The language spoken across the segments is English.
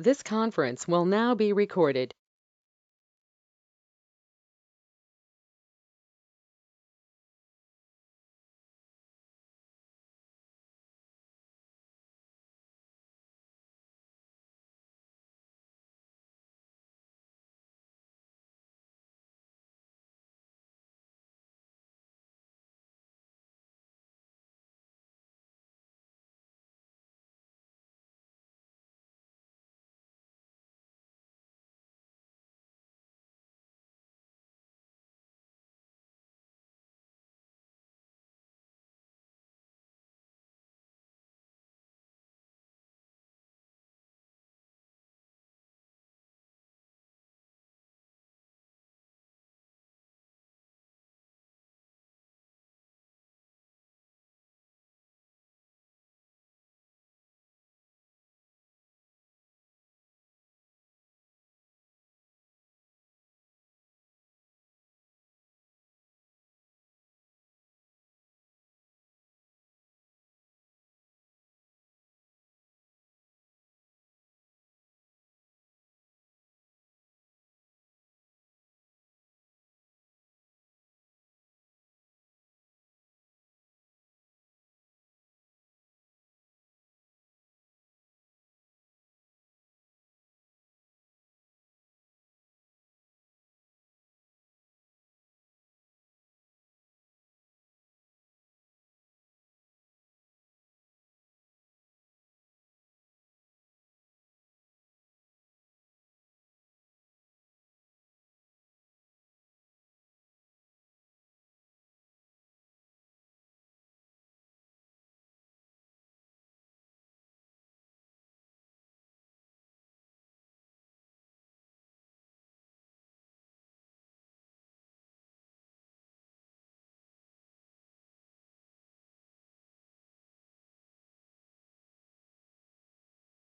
This conference will now be recorded.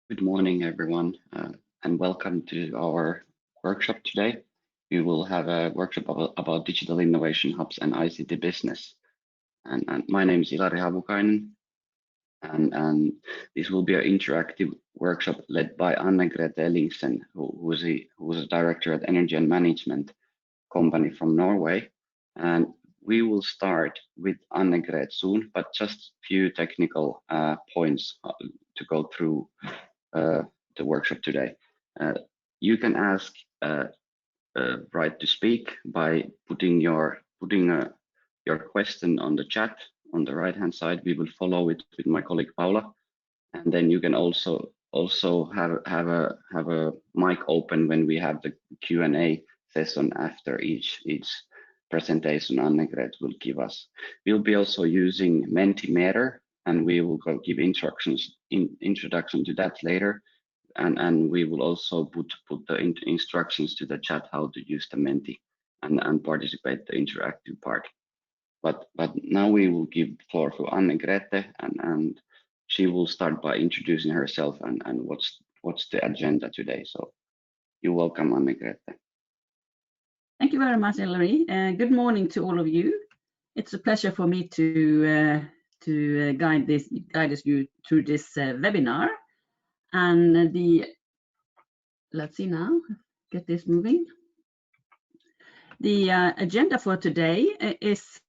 Good morning, everyone, and welcome to our workshop today. We will have a workshop about digital innovation hubs and ICT business. And my name is Ilari Havukainen, and this will be an interactive workshop led by Anne-Grete Ellingsen, who is a director at Energy and Management company from Norway. And we will start with Anne-Grete soon, but just few technical points to go through the workshop today. You can ask right to speak by putting your question on the chat on the right hand side. We will follow it with my colleague Paula, and then you can also have a mic open when we have the Q&A session after each presentation Anne-Grete will give us. We'll be also using Mentimeter, and we will give introduction to that later. And we will also put the instructions to the chat how to use the Menti and participate the interactive part. But now we will give the floor to Anne-Grete, and she will start by introducing herself and what's the agenda today. So you're welcome, Anne-Grete. Thank you very much, Ilari. Good morning to all of you. It's a pleasure for me to guide you through this webinar. And let's see now, get this moving. The agenda for today is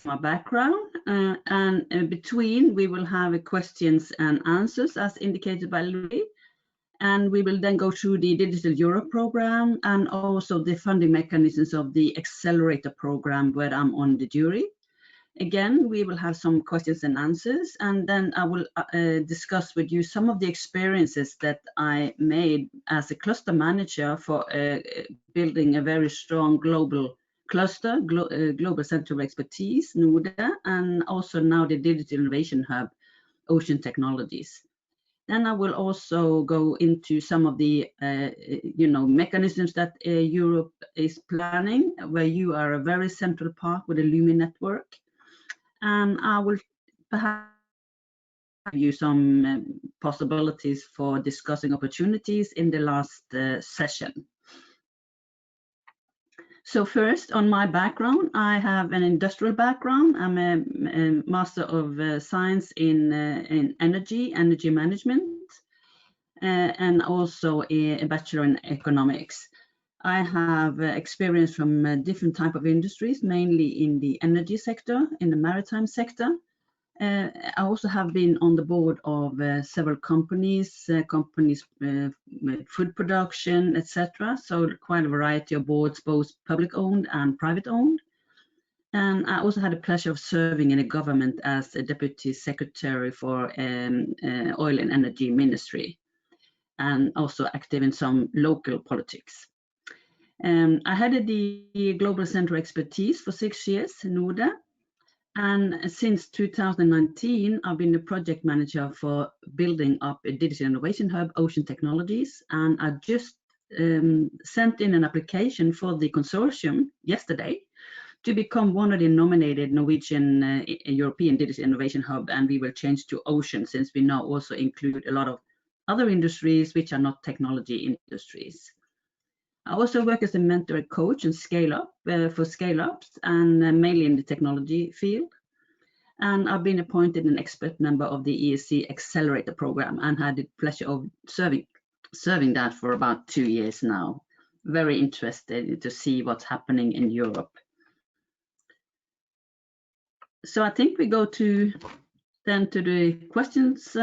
my background, and between we will have questions and answers as indicated by Louis. And we will then go through the Digital Europe program and also the funding mechanisms of the Accelerator program where I'm on the jury. Again, we will have some questions and answers, and then I will discuss with you some of the experiences that I made as a cluster manager for building a very strong global cluster, Global Center of Expertise, NODE, and also now the Digital Innovation Hub, Ocean Technologies. Then I will also go into some of the mechanisms that Europe is planning, where you are a very central part with the LUMI network. And I will perhaps give you some possibilities for discussing opportunities in the last session. So first, on my background, I have an industrial background. I'm a Master of Science in energy management. and also a bachelor in economics. I have experience from different type of industries, mainly in the energy sector, in the maritime sector. I also have been on the board of several companies, food production, etc. So quite a variety of boards, both public owned and private owned. And I also had the pleasure of serving in the government as a deputy secretary for oil and energy ministry, and also active in some local politics. I headed the Global Center Expertise for 6 years in NODE, and since 2019, I've been the project manager for building up a digital innovation hub, Ocean Technologies, and I just sent in an application for the consortium yesterday to become one of the nominated Norwegian European Digital Innovation Hub, and we will change to Ocean since we now also include a lot of other industries which are not technology industries. I also work as a mentor and coach and for scale-ups and mainly in the technology field. And I've been appointed an expert member of the ESC Accelerator program and had the pleasure of serving that for about 2 years now. Very interested to see what's happening in Europe. So I think we go to the questions.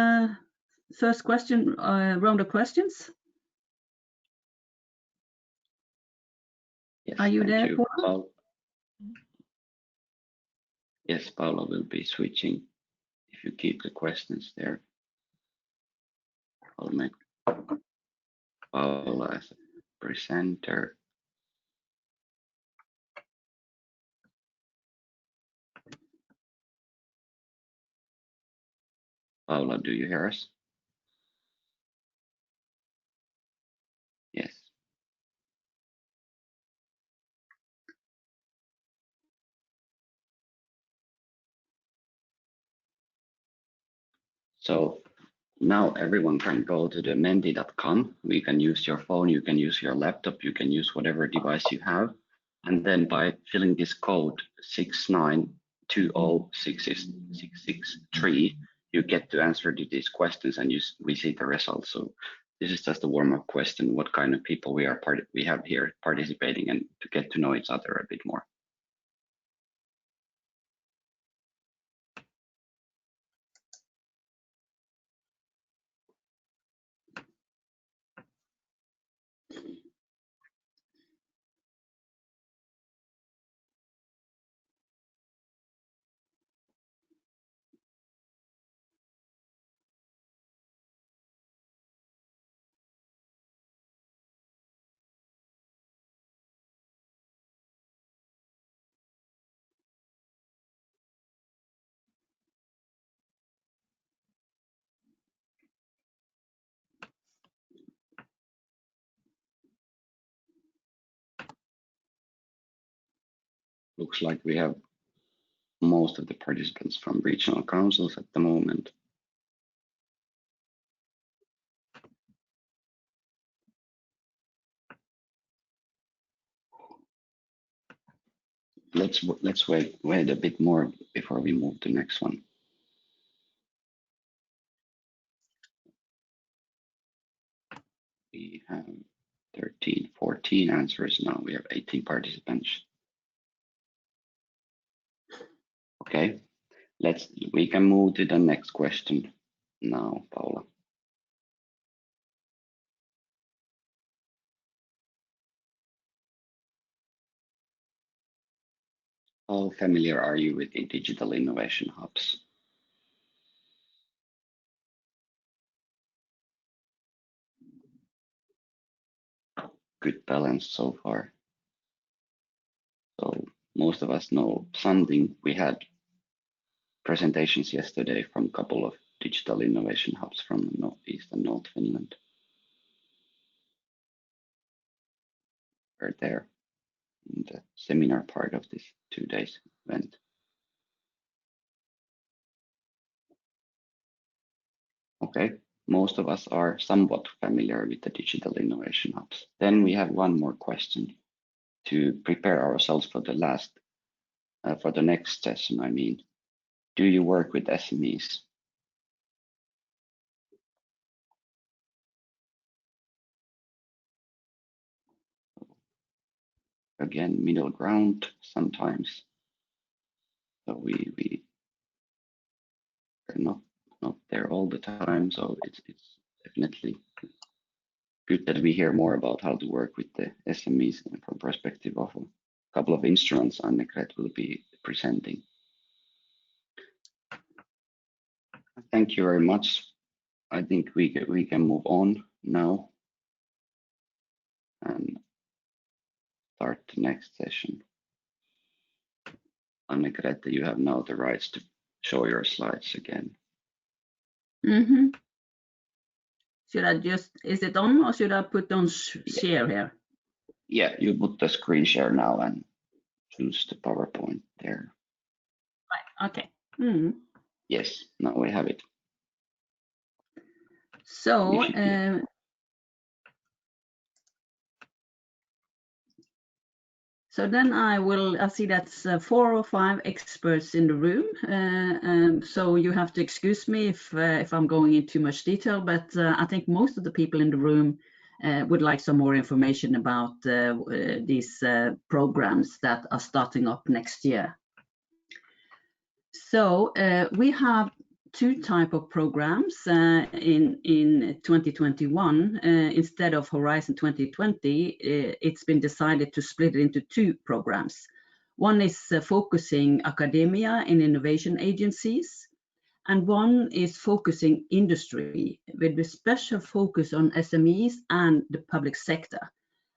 First question, round of questions. Yes, are you there, Paula? Yes, Paula will be switching. If you keep the questions there, I'll make Paula as a presenter. Paula, do you hear us? Yes. So now everyone can go to the menti.com. You can use your phone, you can use your laptop, you can use whatever device you have. And then by filling this code 692066663, you get to answer to these questions and we see the results. So this is just a warm-up question, what kind of people we have here participating, and to get to know each other a bit more. Looks like we have most of the participants from regional councils at the moment. Let's wait a bit more before we move to the next one. We have 13, 14 answers now. We have 18 participants. Okay, we can move to the next question now, Paula. How familiar are you with the digital innovation hubs? Good balance so far. So most of us know something. We had presentations yesterday from a couple of digital innovation hubs from Northeast and North Finland. We're there in the seminar part of this 2 days event. Okay, most of us are somewhat familiar with the digital innovation hubs. Then we have one more question to prepare ourselves for the next session. I mean, do you work with SMEs? again middle ground sometimes. So we are not there all the time. So it's definitely good that we hear more about how to work with the SMEs from perspective of a couple of instruments Annegret will be presenting. Thank you very much. I think we can move on now and start the next session. Annegret, you have now the rights to show your slides again. Mm-hmm. Should I just, is it on or should I put on share here? Yeah, you put the screen share now and choose the PowerPoint there. Right, okay. Mm. Yes, now we have it. So, so then I see that's 4 or 5 experts in the room. So you have to excuse me if I'm going into too much detail, but I think most of the people in the room would like some more information about these programs that are starting up next year. So we have 2 types of programs in 2021. Instead of Horizon 2020, it's been decided to split it into 2 programs. One is focusing academia and innovation agencies, and one is focusing industry with a special focus on SMEs and the public sector,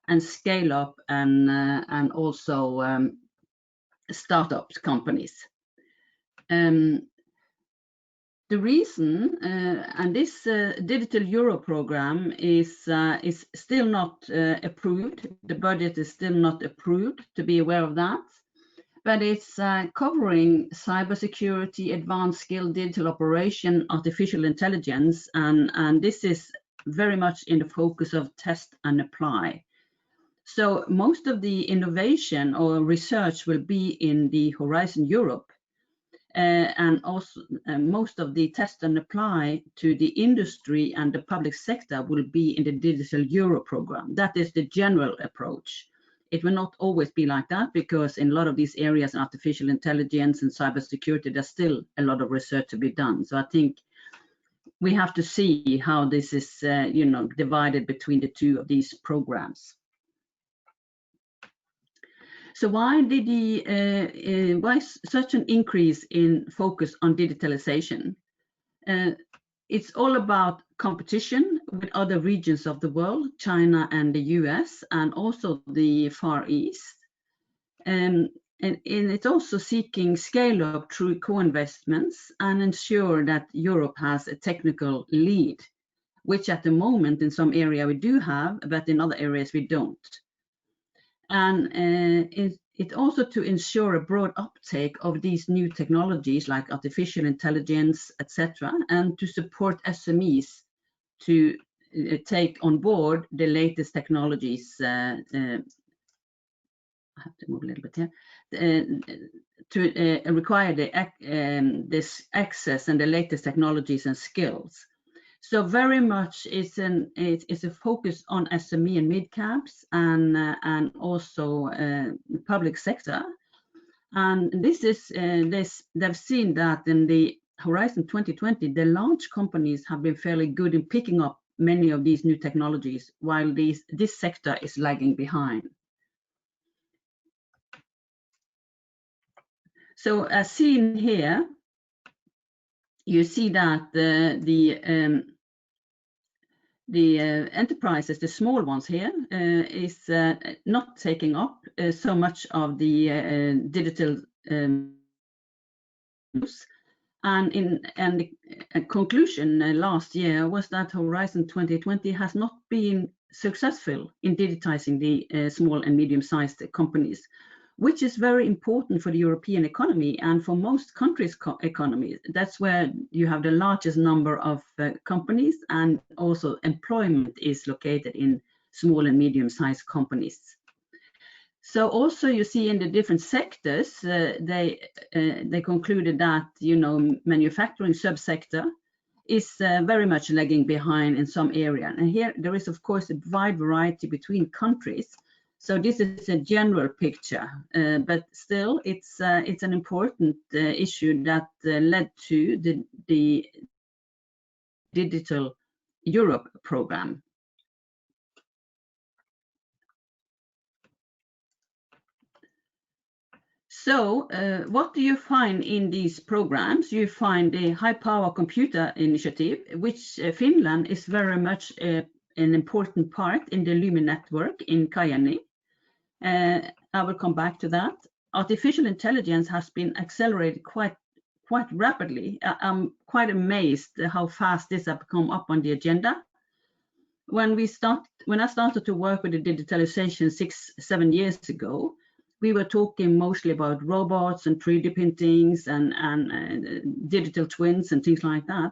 and scale up and also startup companies. The reason, and this Digital Euro program is still not approved. The budget is still not approved, to be aware of that. But it's covering cybersecurity, advanced skill, digital operation, artificial intelligence, and this is very much in the focus of test and apply. So most of the innovation or research will be in the Horizon Europe. And also most of the test and apply to the industry and the public sector will be in the Digital Euro program. That is the general approach. It will not always be like that, because in a lot of these areas, artificial intelligence and cybersecurity, there's still a lot of research to be done. So I think we have to see how this is divided between the 2 of these programs. So why such an increase in focus on digitalization? It's all about competition with other regions of the world, China and the US, and also the Far East. And it's also seeking scale up through co-investments and ensure that Europe has a technical lead, which at the moment in some area we do have, but in other areas we don't. And it also to ensure a broad uptake of these new technologies like artificial intelligence, etc., and to support SMEs to take on board the latest technologies. I have to move a little bit here. To require this access and the latest technologies and skills. So very much it's a focus on SME and mid-caps and also public sector. And this is they've seen that in the Horizon 2020, the large companies have been fairly good in picking up many of these new technologies, while this sector is lagging behind. So as seen here, you see that the enterprises, the small ones here, is not taking up so much of the digital use. And the conclusion last year was that Horizon 2020 has not been successful in digitizing the small and medium-sized companies, which is very important for the European economy and for most countries' economies. That's where you have the largest number of companies, and also employment is located in small and medium-sized companies. So also you see in the different sectors, they concluded that manufacturing subsector is very much lagging behind in some area. And here there is of course a wide variety between countries. So this is a general picture, but still it's an important issue that led to the Digital Europe program. So what do you find in these programs? You find the High Power Computer Initiative, which Finland is very much an important part in the LUMI network in Kajaani. I will come back to that. Artificial intelligence has been accelerated quite rapidly. I'm quite amazed how fast this has come up on the agenda. When I started to work with the digitalization 6-7 years ago, we were talking mostly about robots and 3D printings and digital twins and things like that.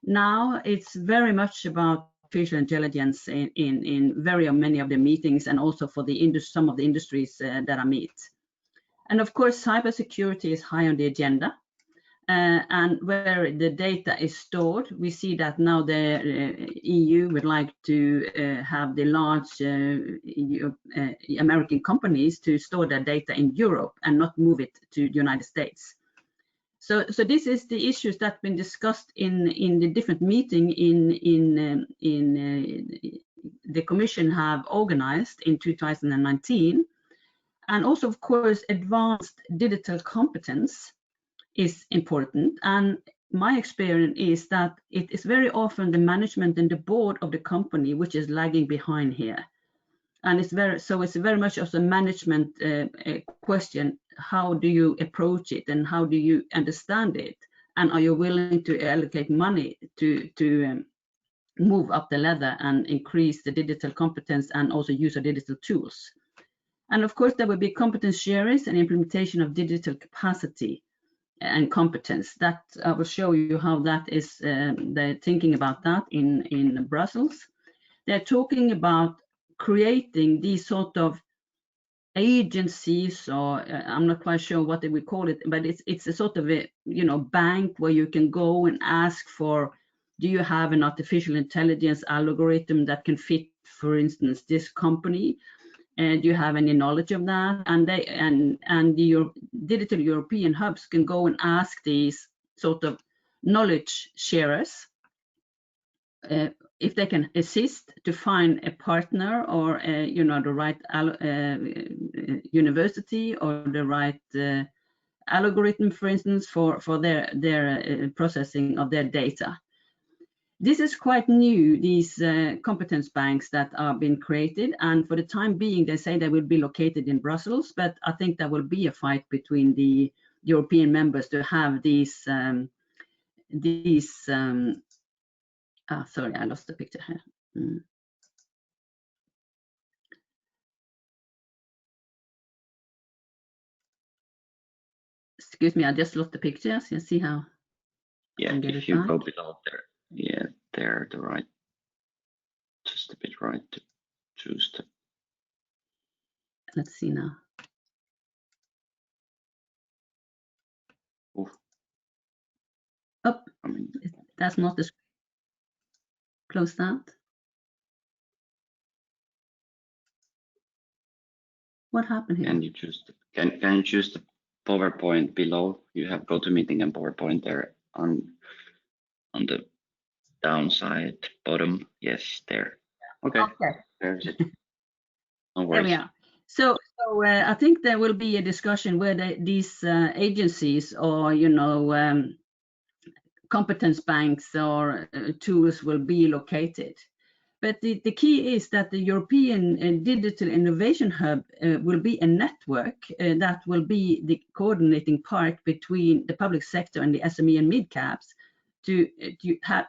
Now it's very much about artificial intelligence in very many of the meetings, and also for some of the industries that I meet. And of course, cybersecurity is high on the agenda. And where the data is stored, we see that now the EU would like to have the large American companies to store their data in Europe and not move it to the United States. So this is the issues that have been discussed in the different meeting the Commission have organized in 2019. And also, of course, advanced digital competence is important. And my experience is that it is very often the management and the board of the company which is lagging behind here. And it's very much also a management question. How do you approach it, and how do you understand it? And are you willing to allocate money to move up the ladder and increase the digital competence and also use of digital tools? And of course, there will be competence sharing and implementation of digital capacity and competence. That I will show you how that is, they're thinking about that in Brussels. They're talking about creating these sort of agencies, or I'm not quite sure what they would call it, but it's a sort of a bank where you can go and ask for, do you have an artificial intelligence algorithm that can fit, for instance, this company? And do you have any knowledge of that? And the digital European hubs can go and ask these sort of knowledge sharers if they can assist to find a partner, or the right university, or the right algorithm, for instance, for their processing of their data. This is quite new, these competence banks that are being created, and for the time being, they say they will be located in Brussels, but I think there will be a fight between the European members to have these, sorry, I lost the picture here. Excuse me, I just lost the picture, so you see how. Yeah, if you go below there, yeah, there, the right, just a bit right to choose the. Let's see now. Oof. Oh, that's not the. Close that. What happened here? Can you choose can you choose the PowerPoint below? You have GoToMeeting and PowerPoint there on the downside bottom. Yes, there. Okay. There's it. No worries. There we are. So I think there will be a discussion where these agencies, or competence banks or tools will be located. But the key is that the European Digital Innovation Hub will be a network that will be the coordinating part between the public sector and the SME and mid-caps to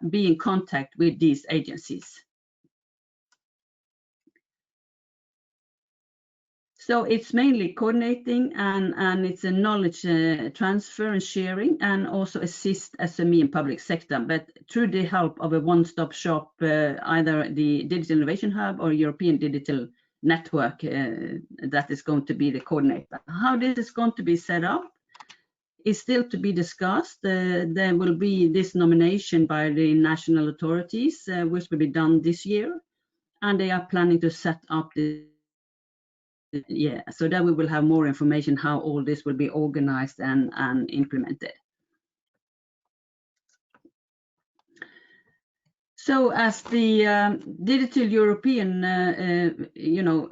be in contact with these agencies. So it's mainly coordinating, and it's a knowledge transfer and sharing, and also assist SME and public sector, but through the help of a one-stop shop, either the Digital Innovation Hub or European Digital Network that is going to be the coordinator. How this is going to be set up is still to be discussed. There will be this nomination by the national authorities, which will be done this year, and they are planning to set up the yeah, so that we will have more information how all this will be organized and implemented. So as the Digital European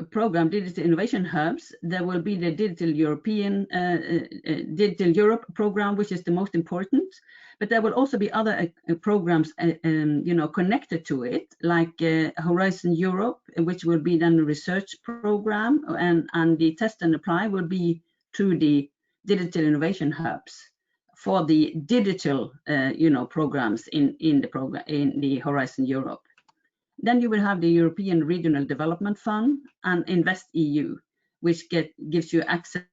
program, Digital Innovation Hubs, there will be the Digital European Digital Europe program, which is the most important. But there will also be other programs, connected to it, like Horizon Europe, which will be then a research program, and the test and apply will be through the Digital Innovation Hubs for the digital, programs in the Horizon Europe. Then you will have the European Regional Development Fund and Invest EU, which gives you access.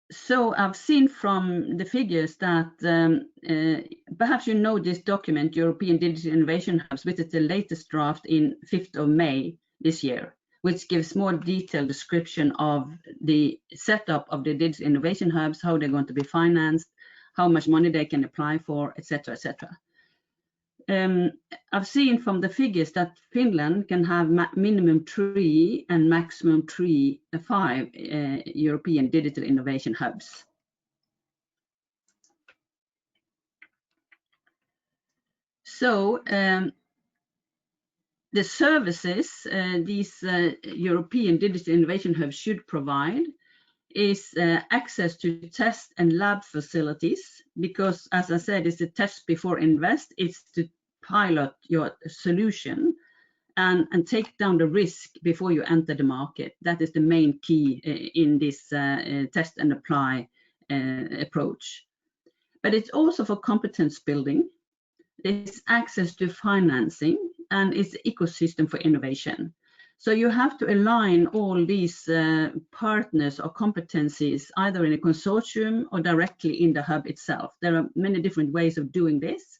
So I've seen from the figures that perhaps you know this document, European Digital Innovation Hubs, which is the latest draft in 5th of May this year, which gives more detailed description of the setup of the digital innovation hubs, how they're going to be financed, how much money they can apply for, etc., etc. I've seen from the figures that Finland can have minimum 3 and maximum 5 European digital innovation hubs. So the services these European digital innovation hubs should provide is access to test and lab facilities, because as I said, it's a test before invest. It's to pilot your solution and take down the risk before you enter the market. That is the main key in this test and apply approach. But it's also for competence building. It's access to financing, and it's ecosystem for innovation. So you have to align all these partners or competencies either in a consortium or directly in the hub itself. There are many different ways of doing this,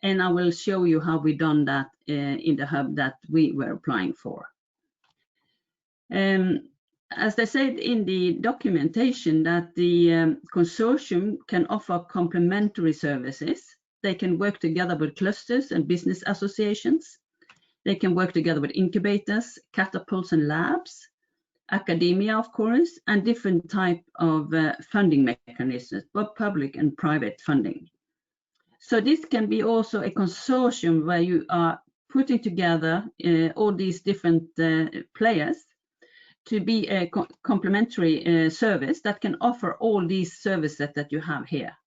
and I will show you how we done that in the hub that we were applying for. As I said in the documentation, that the consortium can offer complementary services. They can work together with clusters and business associations. They can work together with incubators, catapults and labs, academia, of course, and different type of funding mechanisms, both public and private funding. So this can be also a consortium where you are putting together all these different players to be a complementary service that can offer all these services that you have here.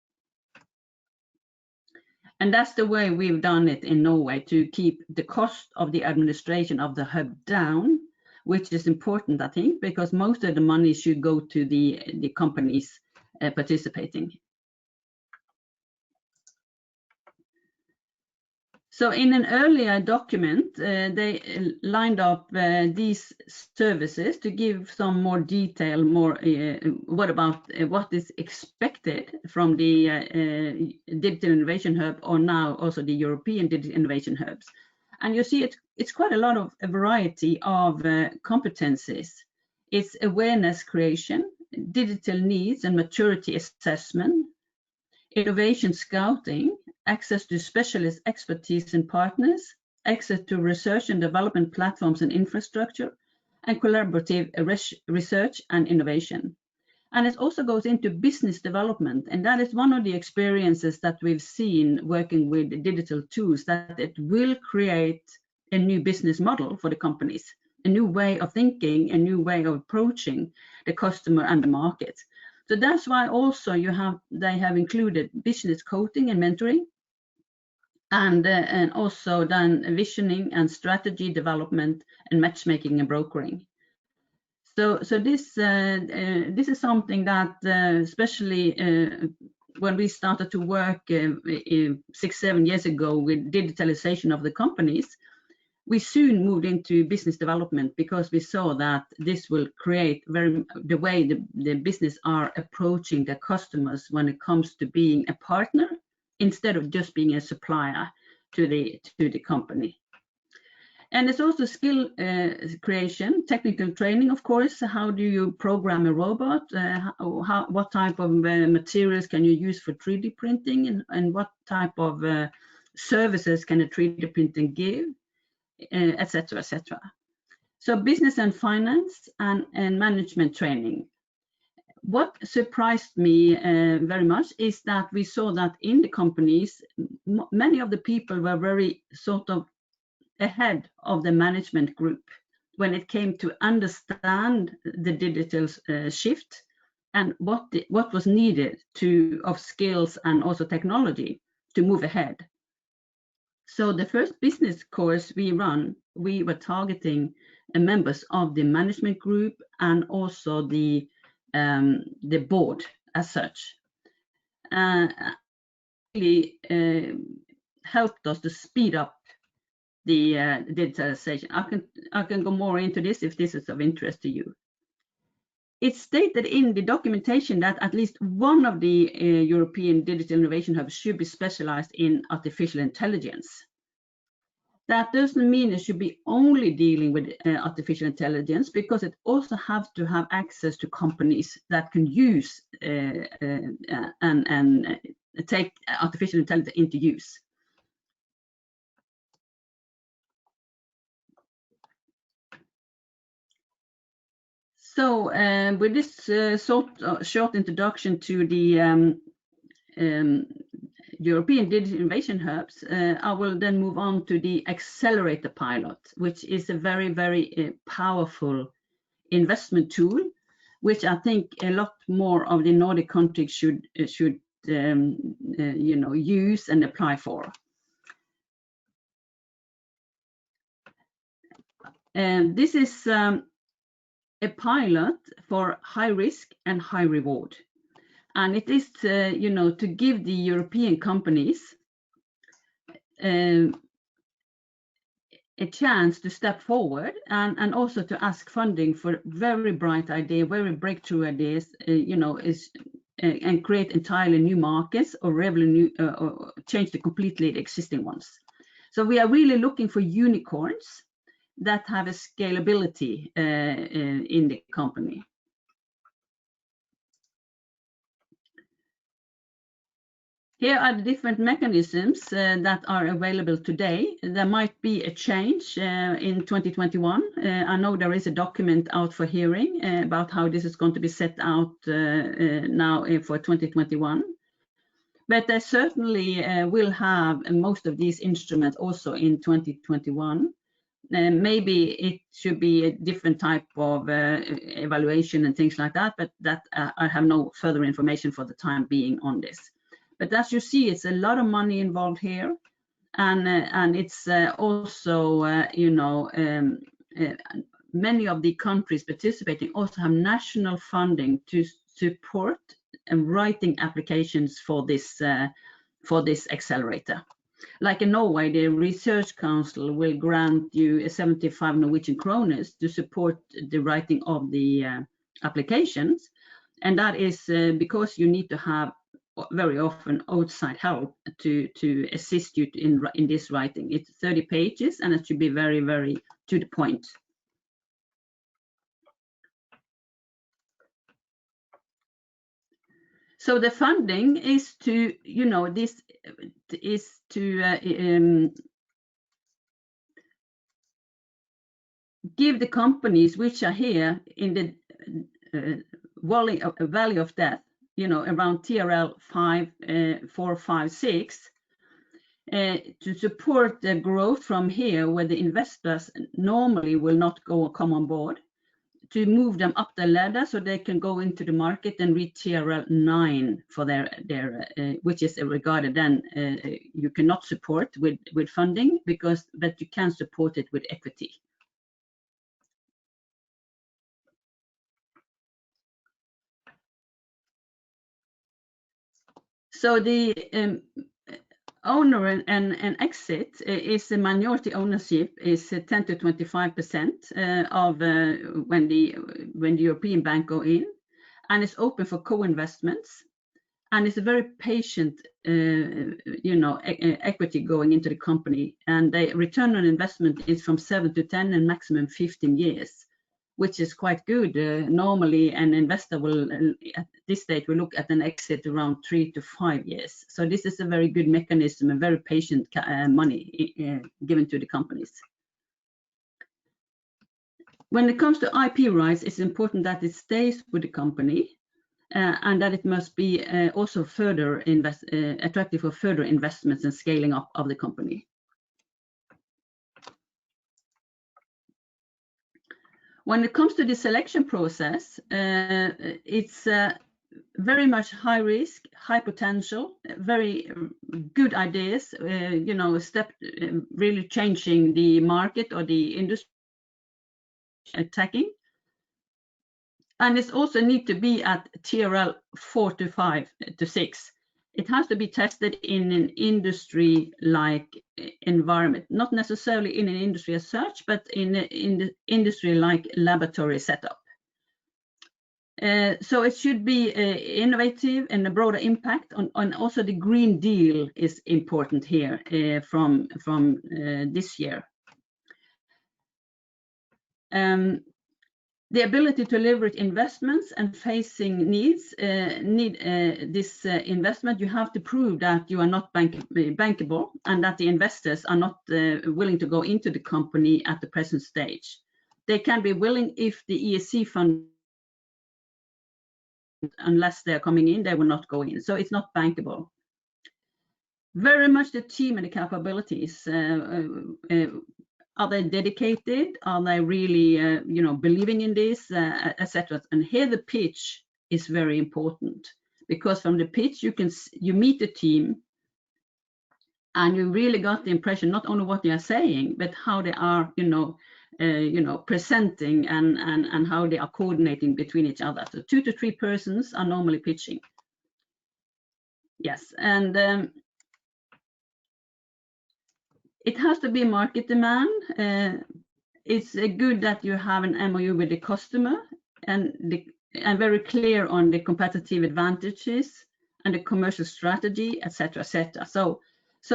And that's the way we've done it in Norway, to keep the cost of the administration of the hub down, which is important, I think, because most of the money should go to the companies participating. So in an earlier document, they lined up these services to give some more detail, what is expected from the Digital Innovation Hub, or now also the European Digital Innovation Hubs. And you see it's quite a lot of a variety of competencies. It's awareness creation, digital needs and maturity assessment, innovation scouting, access to specialist expertise and partners, access to research and development platforms and infrastructure, and collaborative research and innovation. And it also goes into business development, and that is one of the experiences that we've seen working with digital tools, that it will create a new business model for the companies, a new way of thinking, a new way of approaching the customer and the market. So that's why also they have included business coaching and mentoring, and also done visioning and strategy development and matchmaking and brokering. So this is something that especially when we started to work 6-7 years ago with digitalization of the companies, we soon moved into business development, because we saw that this will create the way the business are approaching their customers when it comes to being a partner instead of just being a supplier to the company. And it's also skill creation, technical training, of course. How do you program a robot? What type of materials can you use for 3D printing, and what type of services can a 3D printing give, etc., etc. So business and finance and management training. What surprised me very much is that we saw that in the companies, many of the people were very sort of ahead of the management group when it came to understand the digital shift and what was needed of skills and also technology to move ahead. So the first business course we run, we were targeting members of the management group and also the board as such. Really helped us to speed up the digitalization. I can go more into this if this is of interest to you. It's stated in the documentation that at least one of the European digital innovation hubs should be specialized in artificial intelligence. That doesn't mean it should be only dealing with artificial intelligence, because it also has to have access to companies that can use and take artificial intelligence into use. So with this short introduction to the European Digital Innovation Hubs, I will then move on to the Accelerator Pilot, which is a very, very powerful investment tool, which I think a lot more of the Nordic countries should use and apply for. And this is a pilot for high risk and high reward. And it is, to give the European companies a chance to step forward and also to ask funding for very bright ideas, very breakthrough ideas, and create entirely new markets or or change completely the existing ones. So we are really looking for unicorns that have a scalability in the company. Here are the different mechanisms that are available today. There might be a change in 2021. I know there is a document out for hearing about how this is going to be set out now for 2021. But they certainly will have most of these instruments also in 2021. Maybe it should be a different type of evaluation and things like that, but that I have no further information for the time being on this. But as you see, it's a lot of money involved here, and it's also, many of the countries participating also have national funding to support writing applications for this accelerator. Like in Norway, the Research Council will grant you 75 Norwegian kroner to support the writing of the applications, and that is because you need to have very often outside help to assist you in this writing. It's 30 pages and it should be very, very to the point. So the funding is to, this is to give the companies which are here in the valley of death, around TRL 5, 4, 5, 6, to support the growth from here, where the investors normally will not come on board, to move them up the ladder so they can go into the market and reach TRL 9 for their which is regarded then you cannot support with funding, but you can support it with equity. So the owner and exit is a minority ownership is 10 to 25% of when the European bank go in, and it's open for co-investments, and it's a very patient equity going into the company, and the return on investment is from 7 to 10 and maximum 15 years, which is quite good. Normally an investor will at this stage will look at an exit around 3 to 5 years. So this is a very good mechanism and very patient money given to the companies. When it comes to IP rights, it's important that it stays with the company and that it must be also further attractive for further investments and scaling up of the company. When it comes to the selection process, it's very much high risk, high potential, very good ideas, really changing the market or the industry attacking. And it also need to be at TRL 4 to 5 to 6. It has to be tested in an industry-like environment, not necessarily in an industry as such, but in the industry-like laboratory setup. So it should be innovative and a broader impact on also the Green Deal is important here from this year. The ability to leverage investments and facing needs this investment, you have to prove that you are not bankable and that the investors are not willing to go into the company at the present stage. They can be willing if the ESG fund, unless they're coming in, they will not go in. So it's not bankable. Very much the team and the capabilities. Are they dedicated? Are they really, believing in this, etc.? And here the pitch is very important, because from the pitch you meet the team, and you really got the impression not only what they are saying, but how they are, presenting and how they are coordinating between each other. So 2 to 3 persons are normally pitching. Yes, and it has to be market demand. It's good that you have an MOU with the customer and very clear on the competitive advantages and the commercial strategy, etc., etc. So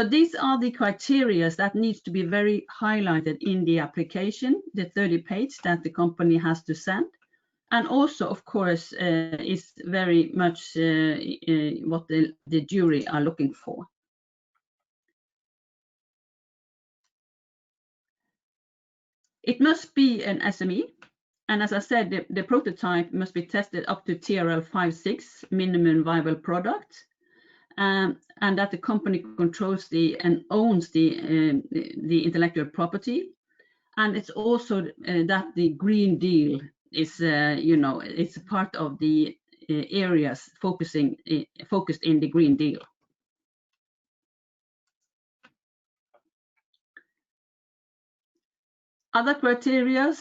these are the criteria that needs to be very highlighted in the application, the 30 page that the company has to send. And also, of course, is very much what the jury are looking for. It must be an SME, and as I said, the prototype must be tested up to TRL 5-6, minimum viable product, and that the company controls and owns the intellectual property, and it's also that the Green Deal is, it's a part of the areas focused in the Green Deal. Other criteria,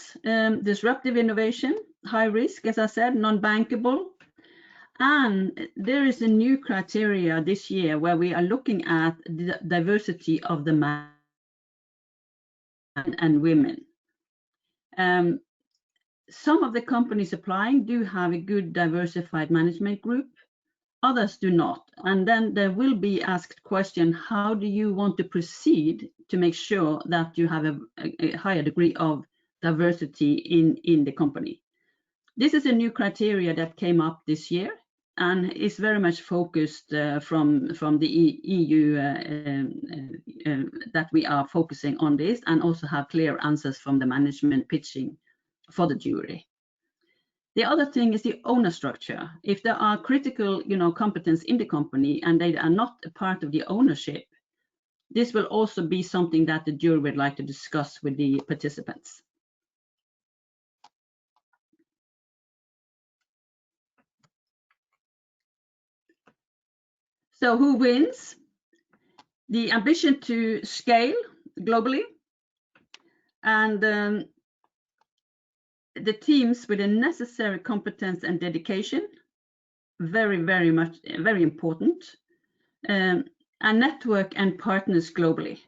disruptive innovation, high risk, as I said, non-bankable. And there is a new criteria this year where we are looking at the diversity of the men and women. Some of the companies applying do have a good diversified management group, others do not. And then there will be asked question, how do you want to proceed to make sure that you have a higher degree of diversity in the company? This is a new criteria that came up this year and is very much focused from the EU that we are focusing on this, and also have clear answers from the management pitching for the jury. The other thing is the owner structure. If there are critical, competence in the company and they are not a part of the ownership, this will also be something that the jury would like to discuss with the participants. So who wins? The ambition to scale globally, and the teams with the necessary competence and dedication, very important, and network and partners globally.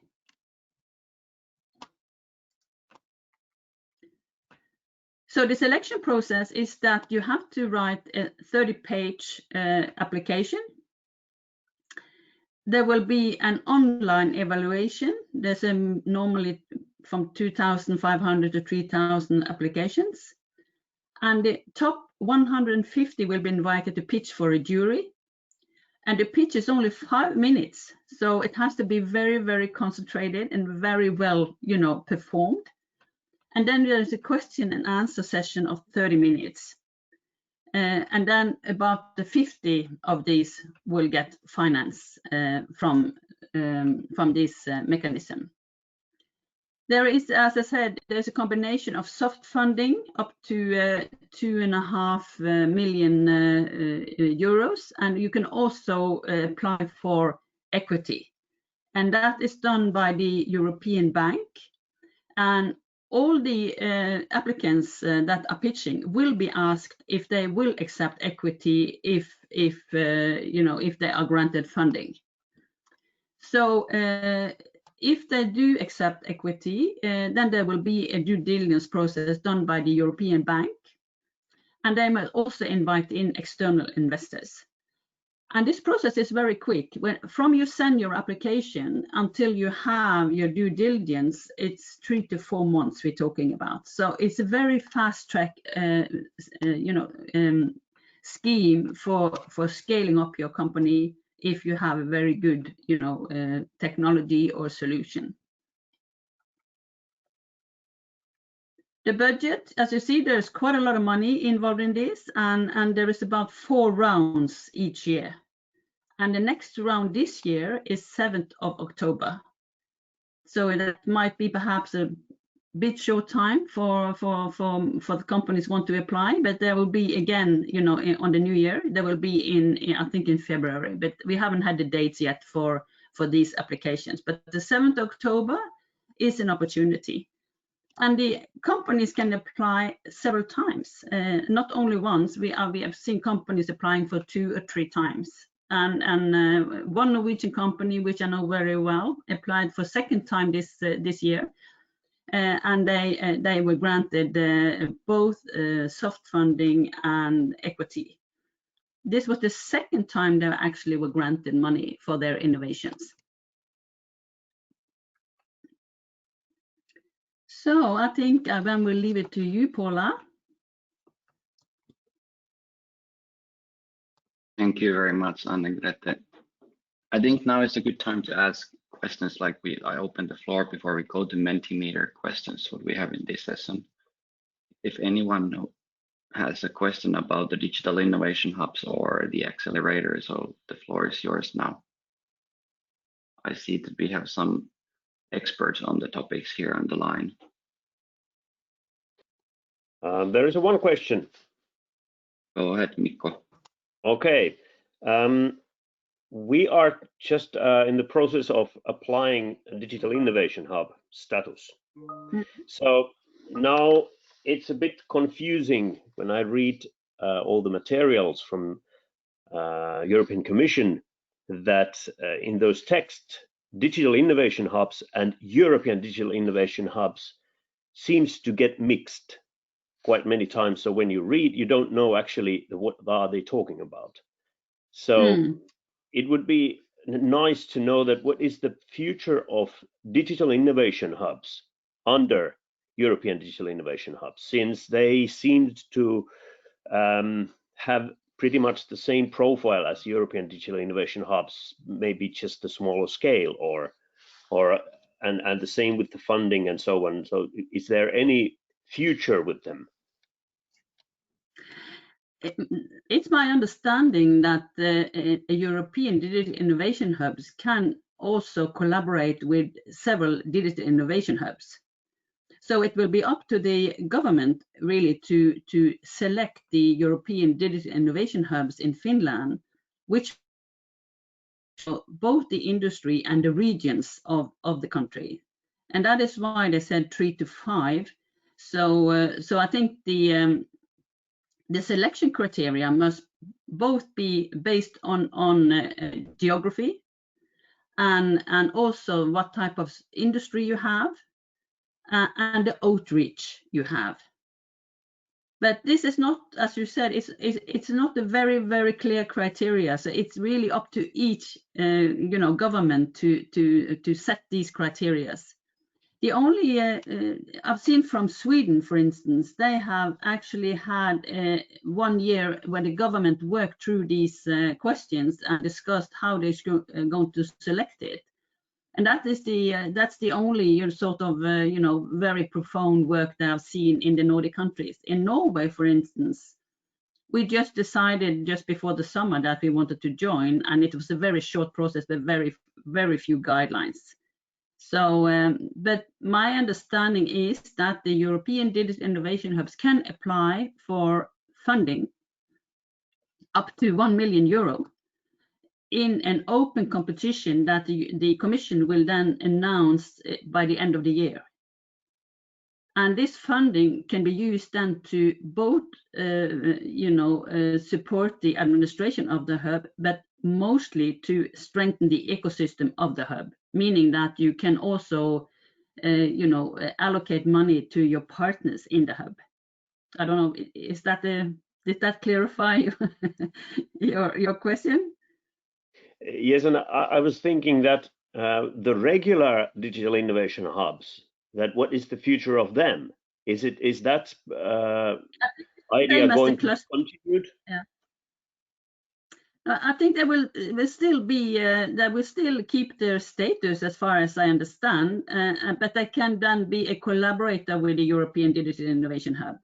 So the selection process is that you have to write a 30-page application. There will be an online evaluation. There's normally from 2,500 to 3,000 applications. And the top 150 will be invited to pitch for a jury. And the pitch is only 5 minutes. So it has to be very concentrated and very well, performed. And then there's a question and answer session of 30 minutes. And then about 50 of these will get finance from this mechanism. There is, as I said, there's a combination of soft funding up to 2.5 million euros, and you can also apply for equity. And that is done by the European Bank. And all the applicants that are pitching will be asked if they will accept equity if they are granted funding. So if they do accept equity, then there will be a due diligence process done by the European Bank, and they must also invite in external investors. And this process is very quick. From you send your application until you have your due diligence, it's 3 to 4 months we're talking about. So it's a very fast track, scheme for scaling up your company if you have a very good, technology or solution. The budget, as you see, there's quite a lot of money involved in this, and there is about 4 rounds each year. And the next round this year is 7th of October. So that might be perhaps a bit short time for the companies want to apply, but there will be again, on the new year, there will be I think in February, but we haven't had the dates yet for these applications. But the 7th of October is an opportunity. And the companies can apply several times, not only once. We have seen companies applying for 2 or 3 times. And one Norwegian company, which I know very well, applied for 2nd time this year, and they were granted both soft funding and equity. This was the 2nd time they actually were granted money for their innovations. So I think then we'll leave it to you, Paula. Thank you very much, Anne-Grete. I think now is a good time to ask questions like I opened the floor before we go to Mentimeter questions, what we have in this session. If anyone has a question about the digital innovation hubs or the accelerator, so the floor is yours now. I see that we have some experts on the topics here on the line. There is one question. Go ahead, Mikko. Okay. We are just in the process of applying a digital innovation hub status. So now it's a bit confusing when I read all the materials from European Commission that in those texts, digital innovation hubs and European digital innovation hubs seems to get mixed quite many times. So when you read, you don't know actually what are they talking about. So it would be nice to know that what is the future of digital innovation hubs under European digital innovation hubs, since they seemed to have pretty much the same profile as European digital innovation hubs, maybe just a smaller scale, and the same with the funding and so on. So is there any future with them? It's my understanding that European digital innovation hubs can also collaborate with several digital innovation hubs. So it will be up to the government really to select the European digital innovation hubs in Finland, which both the industry and the regions of the country. And that is why they said 3 to 5. So I think the selection criteria must both be based on geography and also what type of industry you have and the outreach you have. But this is not, as you said, it's not a very, very clear criteria. So it's really up to each government to set these criteria. The only I've seen from Sweden, for instance, they have actually had 1 year when the government worked through these questions and discussed how they're going to select it. And that's the only sort of very profound work that I've seen in the Nordic countries. In Norway, for instance, we just decided just before the summer that we wanted to join, and it was a very short process with very few guidelines. So, but my understanding is that the European Digital Innovation Hubs can apply for funding up to 1 million euro in an open competition that the Commission will then announce by the end of the year. And this funding can be used then to both, support the administration of the hub, but mostly to strengthen the ecosystem of the hub, meaning that you can also, allocate money to your partners in the hub. I don't know, did that clarify your question? Yes, and I was thinking that the regular digital innovation hubs, that what is the future of them? Is that idea going to contribute? Yeah. I think they will still be, they will still keep their status as far as I understand, but they can then be a collaborator with the European Digital Innovation Hub.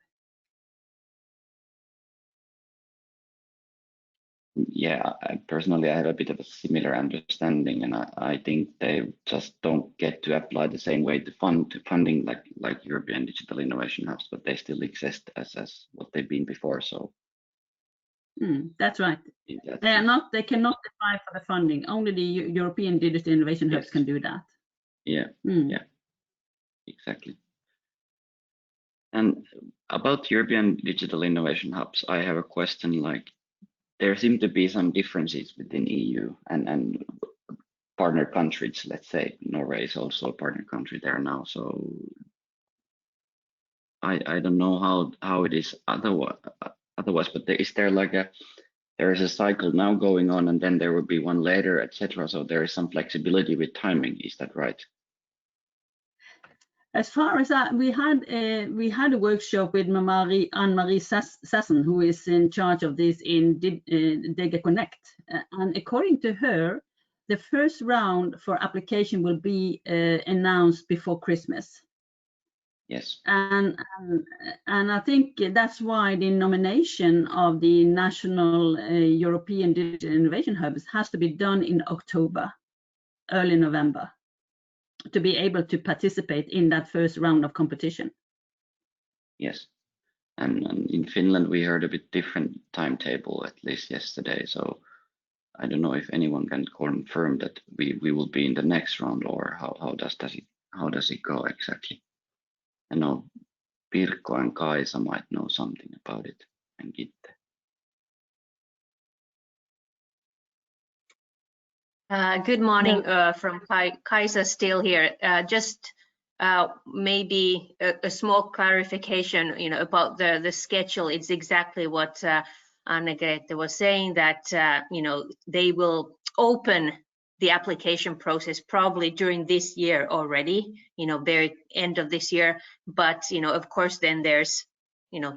Yeah, personally, I have a bit of a similar understanding, and I think they just don't get to apply the same way to funding like European Digital Innovation Hubs, but they still exist as what they've been before. So that's right. They cannot apply for the funding. Only the European Digital Innovation Hubs can do that. Yeah, yeah, exactly. And about European Digital Innovation Hubs, I have a question. Like, there seem to be some differences within EU and partner countries. Let's say Norway is also a partner country there now. So I don't know how it is otherwise, but is there like there is a cycle now going on, and then there will be one later, etc. So there is some flexibility with timing. Is that right? As far as that, we had a workshop with Anne-Marie Sassen, who is in charge of this in DG Connect, and according to her, the first round for application will be announced before Christmas. Yes. And I think that's why the nomination of the national European Digital Innovation Hubs has to be done in October, early November, to be able to participate in that first round of competition. Yes, and in Finland we heard a bit different timetable, at least yesterday. So I don't know if anyone can confirm that we will be in the next round, or how does it go exactly? I know Pirkko and Kaisa might know something about it, and Gitte. Good morning from Kaisa still here. Just maybe a small clarification, about the schedule. It's exactly what Anne-Grete was saying, that they will open the application process probably during this year already, very end of this year. But of course, then there's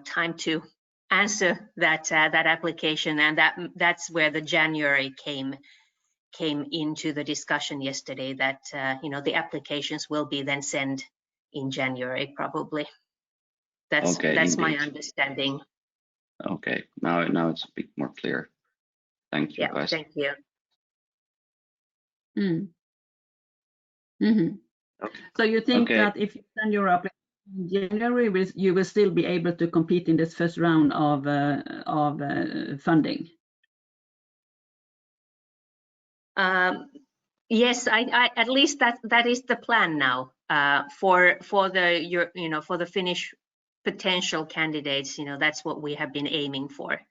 time to answer that application, and that's where the January came into the discussion yesterday, that the applications will be then sent in January probably. That's my understanding. Okay, now it's a bit more clear. Thank you, guys. Thank you. Okay. So you think that if you send your application in January, you will still be able to compete in this first round of funding? Yes, I at least that is the plan now for the Finnish potential candidates. That's what we have been aiming for.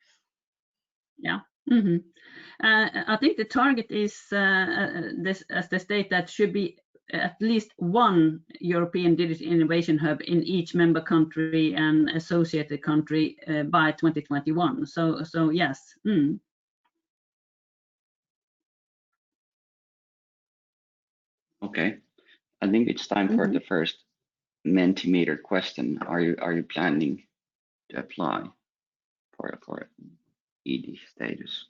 Yeah. I think the target is as they state, that should be at least one European Digital Innovation Hub in each member country and associated country by 2021. So yes. Okay, I think it's time for the first Mentimeter question. Are you planning to apply for ED status?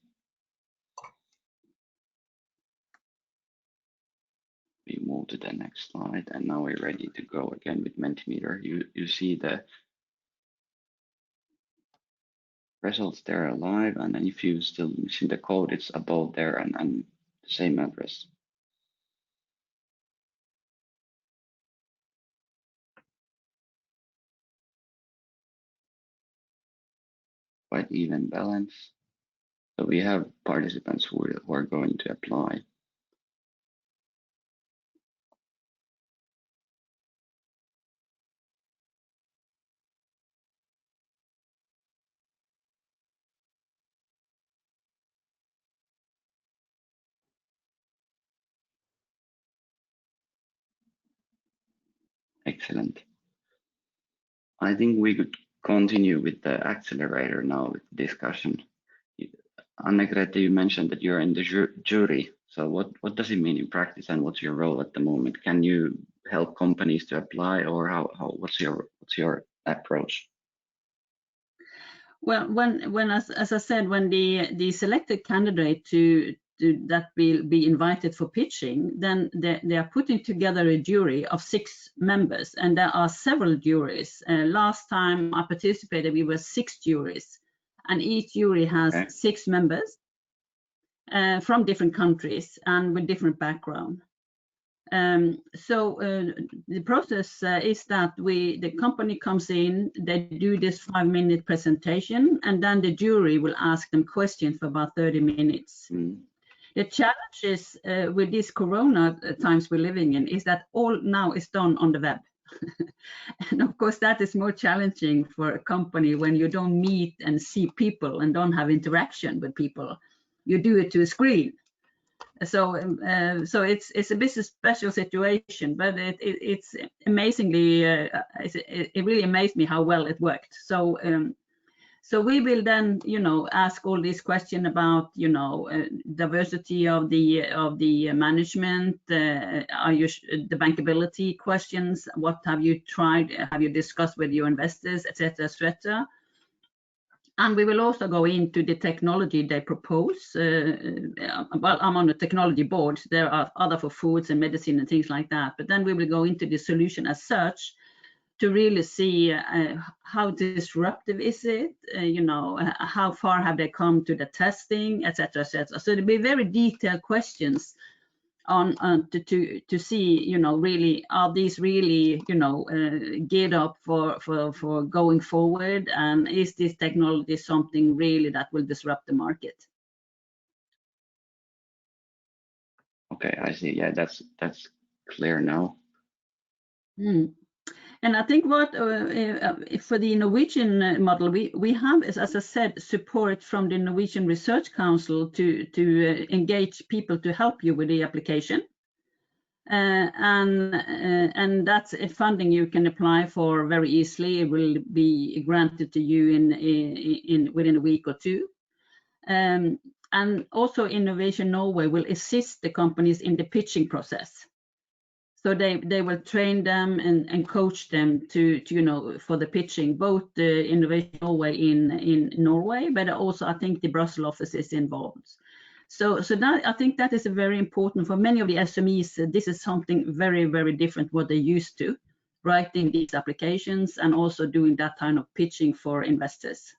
We move to the next slide, and now we're ready to go again with Mentimeter. You see the results there live, and then if you still missing the code, it's above there and the same address. Quite even balance. So we have participants who are going to apply. Excellent. I think we could continue with the accelerator now with discussion. Anne-Grethe, you mentioned that you're in the jury. So what does it mean in practice, and what's your role at the moment? Can you help companies to apply, or what's your approach? Well, when as I said, when the selected candidate that will be invited for pitching, then they are putting together a jury of 6 members, and there are several juries. Last time I participated, we were 6 juries, and each jury has 6 members from different countries and with different background. The process is that the company comes in, they do this 5-minute presentation, and then the jury will ask them questions for about 30 minutes. The challenge is with these Corona times we're living in is that all now is done on the web. And of course, that is more challenging for a company when you don't meet and see people and don't have interaction with people. You do it to a screen. So it's a bit of a special situation, but it's amazingly, it really amazed me how well it worked. So we will then, ask all these questions about, diversity of the management, the bankability questions, what have you tried, have you discussed with your investors, etc., etc. And we will also go into the technology they propose. Well, I'm on the technology board. There are other for foods and medicine and things like that. But then we will go into the solution as such to really see how disruptive is it, how far have they come to the testing, etc., etc. So there'll be very detailed questions on to see, really, are these really, geared up for going forward, and is this technology something really that will disrupt the market? Okay, I see. Yeah, that's clear now. And I think what for the Norwegian model, we have, as I said, support from the Norwegian Research Council to engage people to help you with the application, and that's a funding you can apply for very easily. It will be granted to you within a week or 2. And also Innovation Norway will assist the companies in the pitching process. So they will train them and coach them to for the pitching, both the Innovation Norway in Norway, but also I think the Brussels office is involved. So that, I think that is very important for many of the SMEs. This is something very, very different what they're used to, writing these applications and also doing that kind of pitching for investors.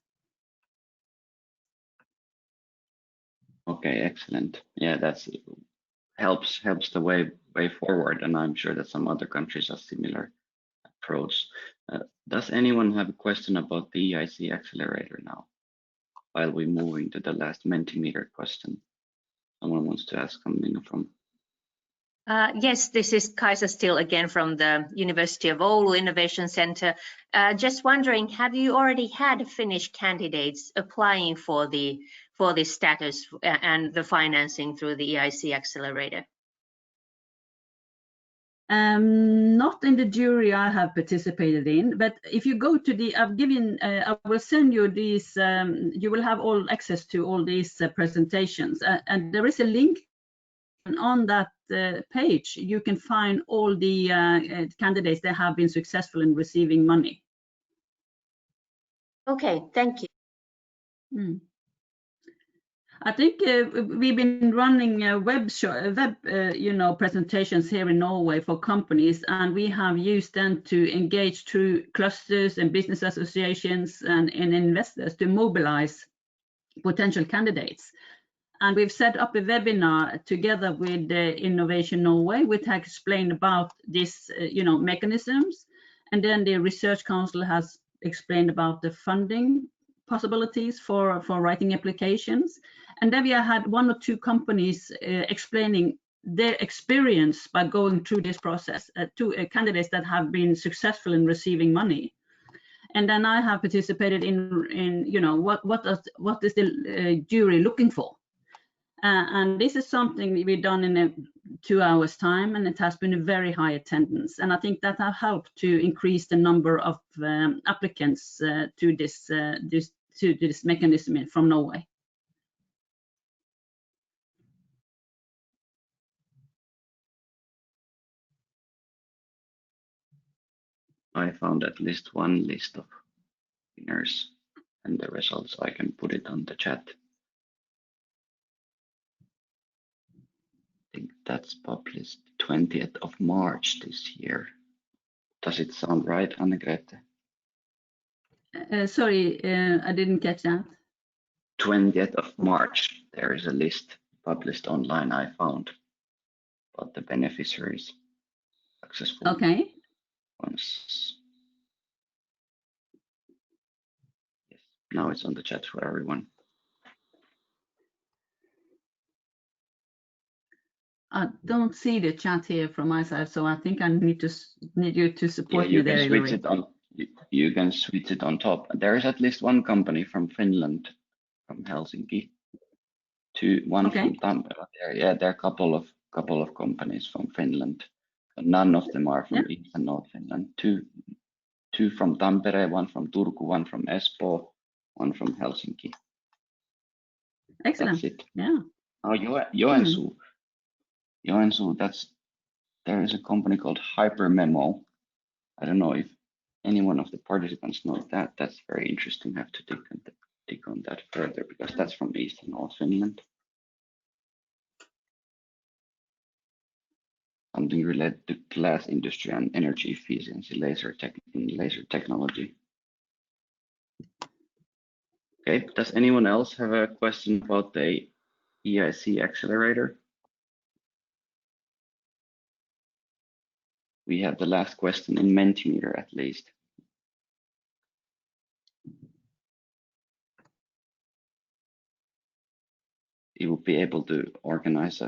Okay, excellent. Yeah, that's helps the way forward, and I'm sure that some other countries have similar approach. Does anyone have a question about the EIC accelerator now, while we're moving to the last Mentimeter question? Someone wants to ask something from. Yes, this is Kaisa still again from the University of Oulu Innovation Center. Just wondering, have you already had Finnish candidates applying for the status and the financing through the EIC accelerator? Not in the jury I have participated in, but if you go to I will send you these, you will have all access to all these presentations, and there is a link, and on that page you can find all the candidates that have been successful in receiving money. Okay, thank you. I think we've been running web presentations here in Norway for companies, and we have used them to engage through clusters and business associations and investors to mobilize potential candidates. And we've set up a webinar together with Innovation Norway, which has explained about this, mechanisms. And then the Research Council has explained about the funding possibilities for writing applications. And then we had 1 or 2 companies explaining their experience by going through this process to candidates that have been successful in receiving money. And then I have participated in what is the jury looking for? And this is something we've done in 2 hours time, and it has been a very high attendance. And I think that have helped to increase the number of applicants to this mechanism from Norway. I found at least one list of winners and the results. I can put it on the chat. I think that's published 20th of March this year. Does it sound right, Anne-Grete? Sorry, I didn't catch that. 20th of March, there is a list published online I found about the beneficiaries, successful Okay. ones. Yes, now it's on the chat for everyone. I don't see the chat here from my side, so I think I need you to support you me there, can switch Hillary. it on. You can switch it on top. There is at least one company from Finland, from Helsinki. One Okay. from Tampere. There are a couple of companies from Finland. None of them are from East and North Finland. Two from Tampere, one from Turku, one from Espoo, one from Helsinki. Excellent. That's it. Yeah. Oh, Joensuu. Joensuu, there is a company called Hypermemo. I don't know if any one of the participants knows that. That's very interesting. I have to dig on that further because that's from East and North Finland. Something related to glass industry and energy efficiency, laser technology. Okay, does anyone else have a question about the EIC accelerator? We have the last question in Mentimeter at least. You will be able to organize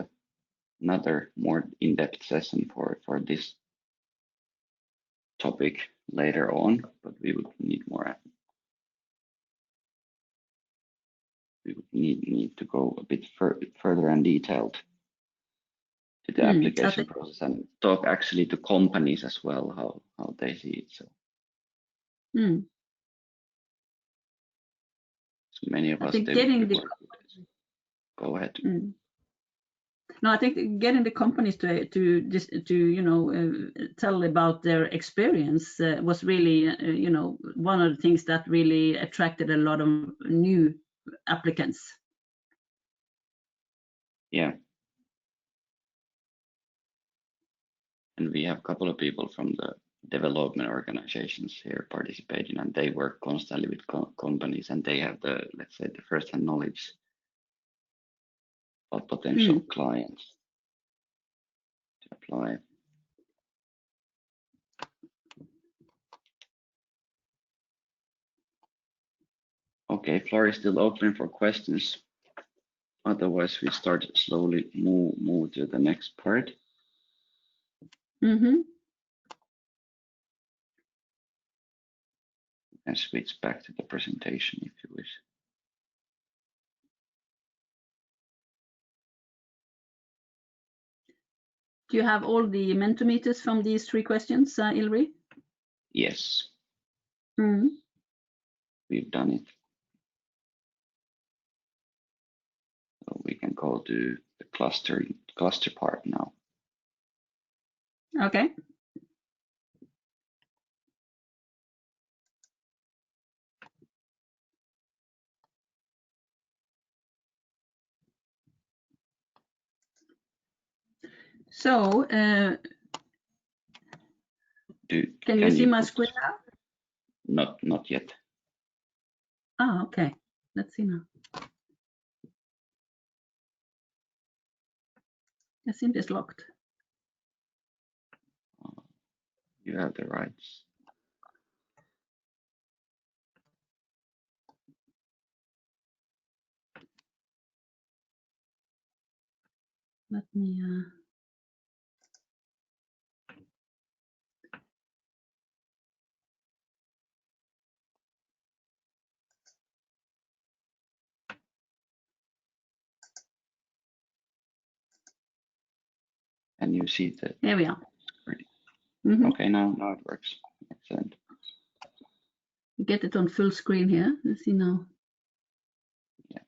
another more in-depth session for this topic later on, but we would need more. We would need to go a bit further and detailed to the application process and talk actually to companies as well, how they see it. So many of us, go ahead. No, I think getting the companies to tell about their experience was really one of the things that really attracted a lot of new applicants. Yeah. And we have a couple of people from the development organizations here participating, and they work constantly with companies, and they have the, let's say, the first-hand knowledge about potential clients to apply. Okay, floor is still open for questions. Otherwise, we start slowly move to the next part. Mm-hmm. And switch back to the presentation if you wish. Do you have all the Mentimeters from these 3 questions, Ilri? Yes. Mm-hmm. We've done it. So we can go to the cluster part now. Okay. So can you see my screen now? Not yet. Ah, okay. Let's see now. I think it's locked. You have the rights. Let me. And you see the. There we are. Okay, now it works. Excellent. Get it on full screen here. Let's see now. Yeah.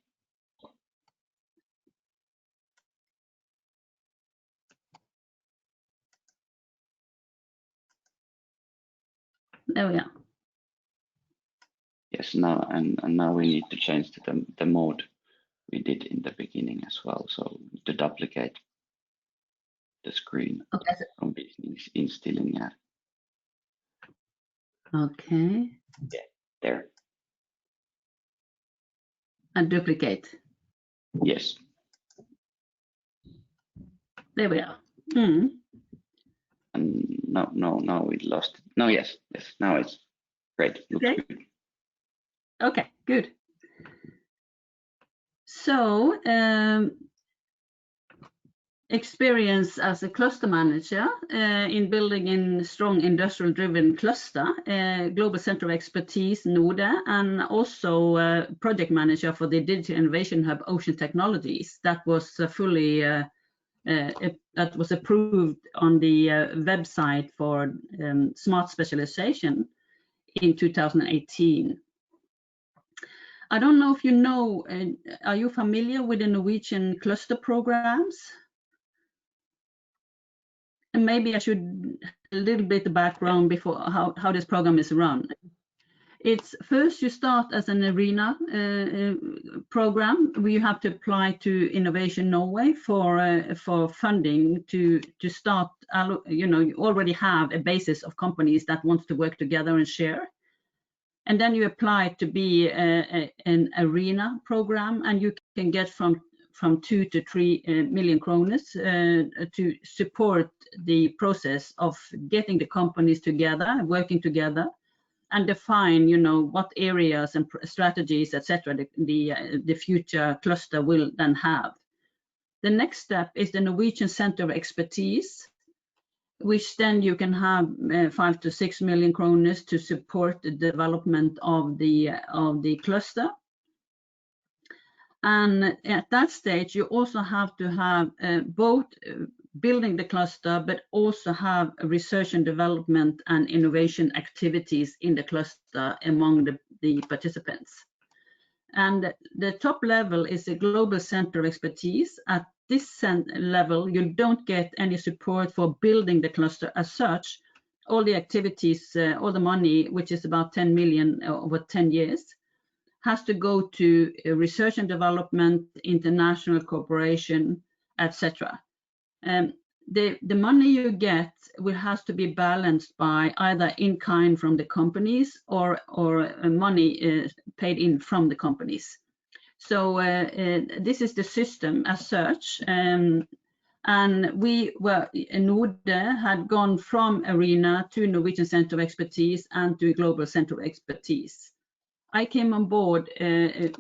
There we are. Yes, now and now we need to change to the mode we did in the beginning as well. So to duplicate the screen from business instilling. Okay. Yeah, there. And duplicate. Yes. There we are. And now we lost it. No, yes. Now it's great. Looks Okay. good. Okay, good. So experience as a cluster manager in building in strong industrial driven cluster, global center of expertise, NODE, and also project manager for the Digital Innovation Hub Ocean Technologies that was fully that was approved on the website for smart specialization in 2018. I don't know if you know, are you familiar with the Norwegian cluster programs? And maybe I should a little bit of background before how this program is run. It's first you start as an arena program where you have to apply to Innovation Norway for funding to start. You already have a basis of companies that want to work together and share. And then you apply to be an arena program, and you can get from 2 to 3 million kroner to support the process of getting the companies together, working together, and define, what areas and strategies, etc., the future cluster will then have. The next step is the Norwegian Center of Expertise, which then you can have 5 to 6 million kroner to support the development of the cluster. And at that stage, you also have to have both building the cluster, but also have research and development and innovation activities in the cluster among the participants. And the top level is a global center of expertise. At this level, you don't get any support for building the cluster as such. All the activities, all the money, which is about 10 million over 10 years, has to go to research and development, international cooperation, etc. The money you get has to be balanced by either in kind from the companies or money paid in from the companies. So this is the system as such. And NODE had gone from Arena to Norwegian Center of Expertise and to Global Center of Expertise. I came on board 7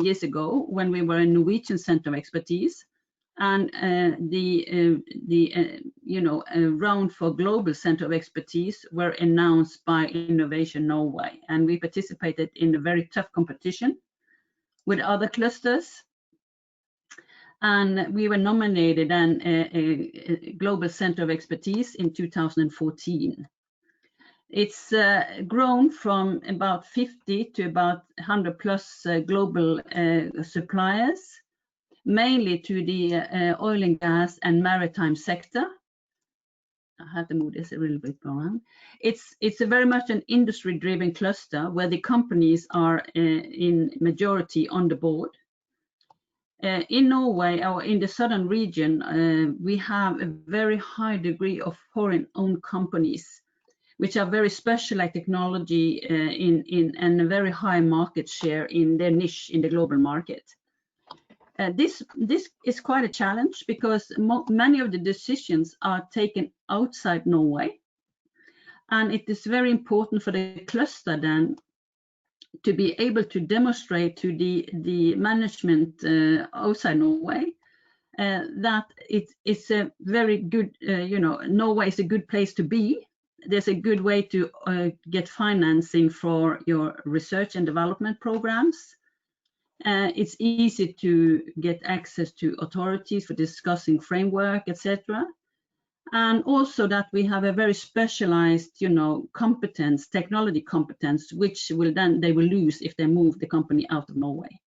years ago when we were a Norwegian Center of Expertise, and round for Global Center of Expertise were announced by Innovation Norway, and we participated in a very tough competition with other clusters, and we were nominated and a Global Center of Expertise in 2014. It's grown from about 50 to about 100 plus global suppliers, mainly to the oil and gas and maritime sector. I have to move this a little bit around. It's a very much an industry-driven cluster where the companies are in majority on the board. In Norway, or in the southern region, we have a very high degree of foreign-owned companies, which are very specialized technology and a very high market share in their niche in the global market. This is quite a challenge because many of the decisions are taken outside Norway, and it is very important for the cluster then to be able to demonstrate to the management outside Norway that it's a very good, Norway is a good place to be. There's a good way to get financing for your research and development programs. It's easy to get access to authorities for discussing framework, etc. And also that we have a very specialized, competence, technology competence, which will then they will lose if they move the company out of Norway.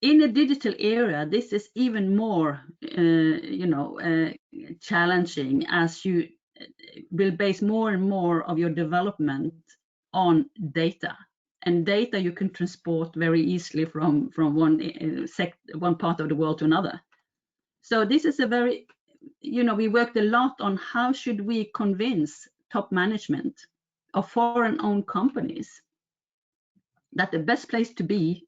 In a digital era, this is even more, challenging, as you will base more and more of your development on data. And data you can transport very easily from one part of the world to another. So this is a very, we worked a lot on how should we convince top management of foreign-owned companies that the best place to be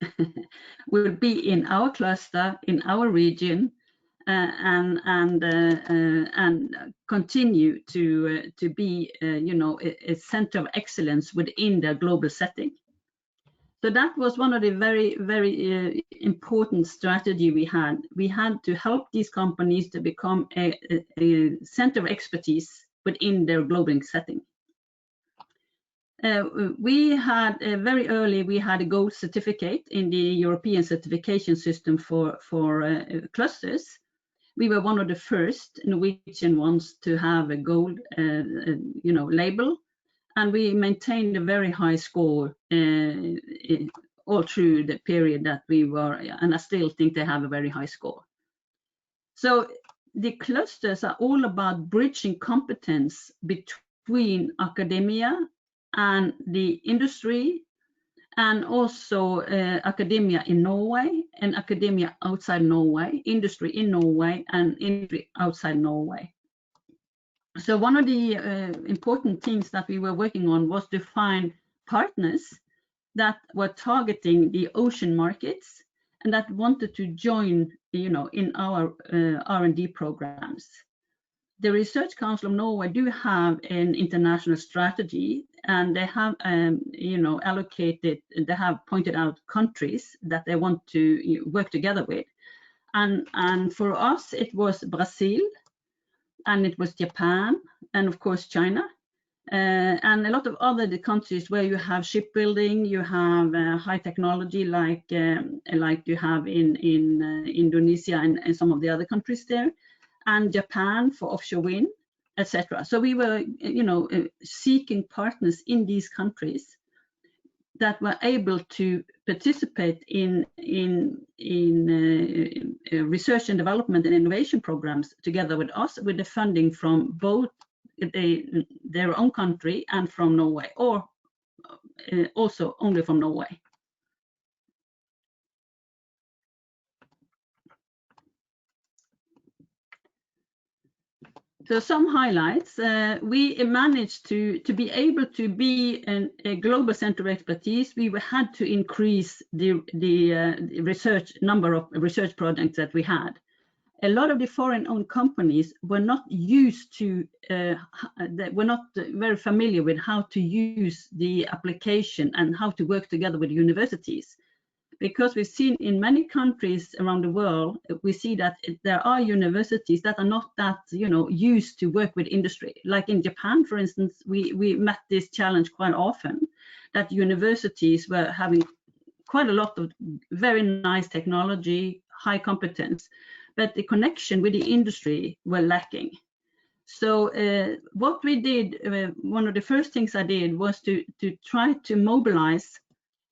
will be in our cluster, in our region, and continue to be, a center of excellence within the global setting. So that was one of the very, very important strategy we had. We had to help these companies to become a center of expertise within their global setting. We had very early, we had a gold certificate in the European certification system for clusters. We were one of the first Norwegian ones to have a gold, label. And we maintained a very high score all through the period that we were, and I still think they have a very high score. So the clusters are all about bridging competence between academia and the industry, and also academia in Norway and academia outside Norway, industry in Norway and industry outside Norway. So one of the important things that we were working on was to find partners that were targeting the ocean markets and that wanted to join, in our R&D programs. The Research Council of Norway do have an international strategy, and they have, allocated, they have pointed out countries that they want to work together with. And for us, it was Brazil, and it was Japan, and of course China, and a lot of other countries where you have shipbuilding, you have high technology like you have in Indonesia and some of the other countries there, and Japan for offshore wind, etc. So we were, seeking partners in these countries that were able to participate in research and development and innovation programs together with us, with the funding from both their own country and from Norway, or also only from Norway. So some highlights, we managed to be able to be a global center of expertise. We had to increase the number of research projects that we had. A lot of the foreign-owned companies were not used to, were not very familiar with how to use the application and how to work together with universities. Because we've seen in many countries around the world, we see that there are universities that are not that, used to work with industry. Like in Japan, for instance, we met this challenge quite often, that universities were having quite a lot of very nice technology, high competence, but the connection with the industry were lacking. So what we did, one of the first things I did was to try to mobilize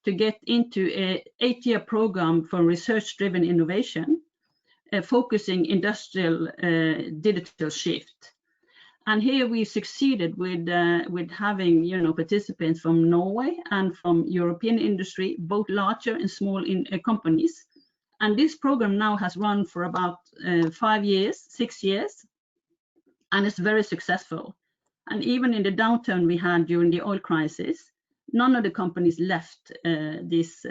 to get into an 8-year program for research-driven innovation, focusing industrial digital shift. And here we succeeded with having participants from Norway and from European industry, both larger and small companies, And this program now has run for about 5 years, 6 years, and it's very successful. And even in the downturn we had during the oil crisis, none of the companies left this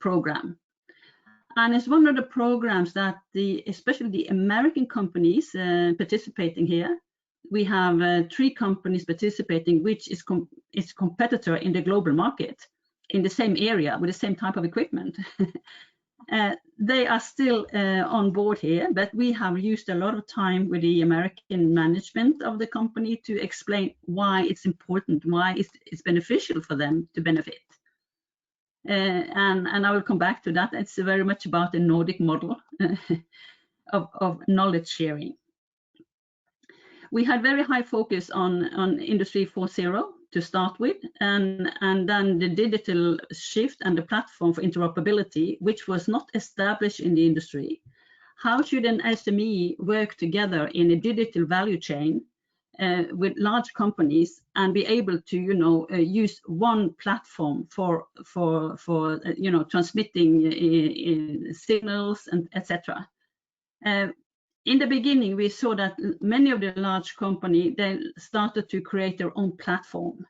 program. And it's one of the programs that especially the American companies participating here. We have 3 companies participating, which is competitor in the global market in the same area with the same type of equipment. They are still on board here, but we have used a lot of time with the American management of the company to explain why it's important, why it's beneficial for them to benefit. And I will come back to that. It's very much about the Nordic model of knowledge sharing. We had very high focus on Industry 4.0 to start with, and then the digital shift and the platform for interoperability, which was not established in the industry. How should an SME work together in a digital value chain with large companies and be able to, use one platform for transmitting signals and etc. In the beginning, we saw that many of the large companies, they started to create their own platform.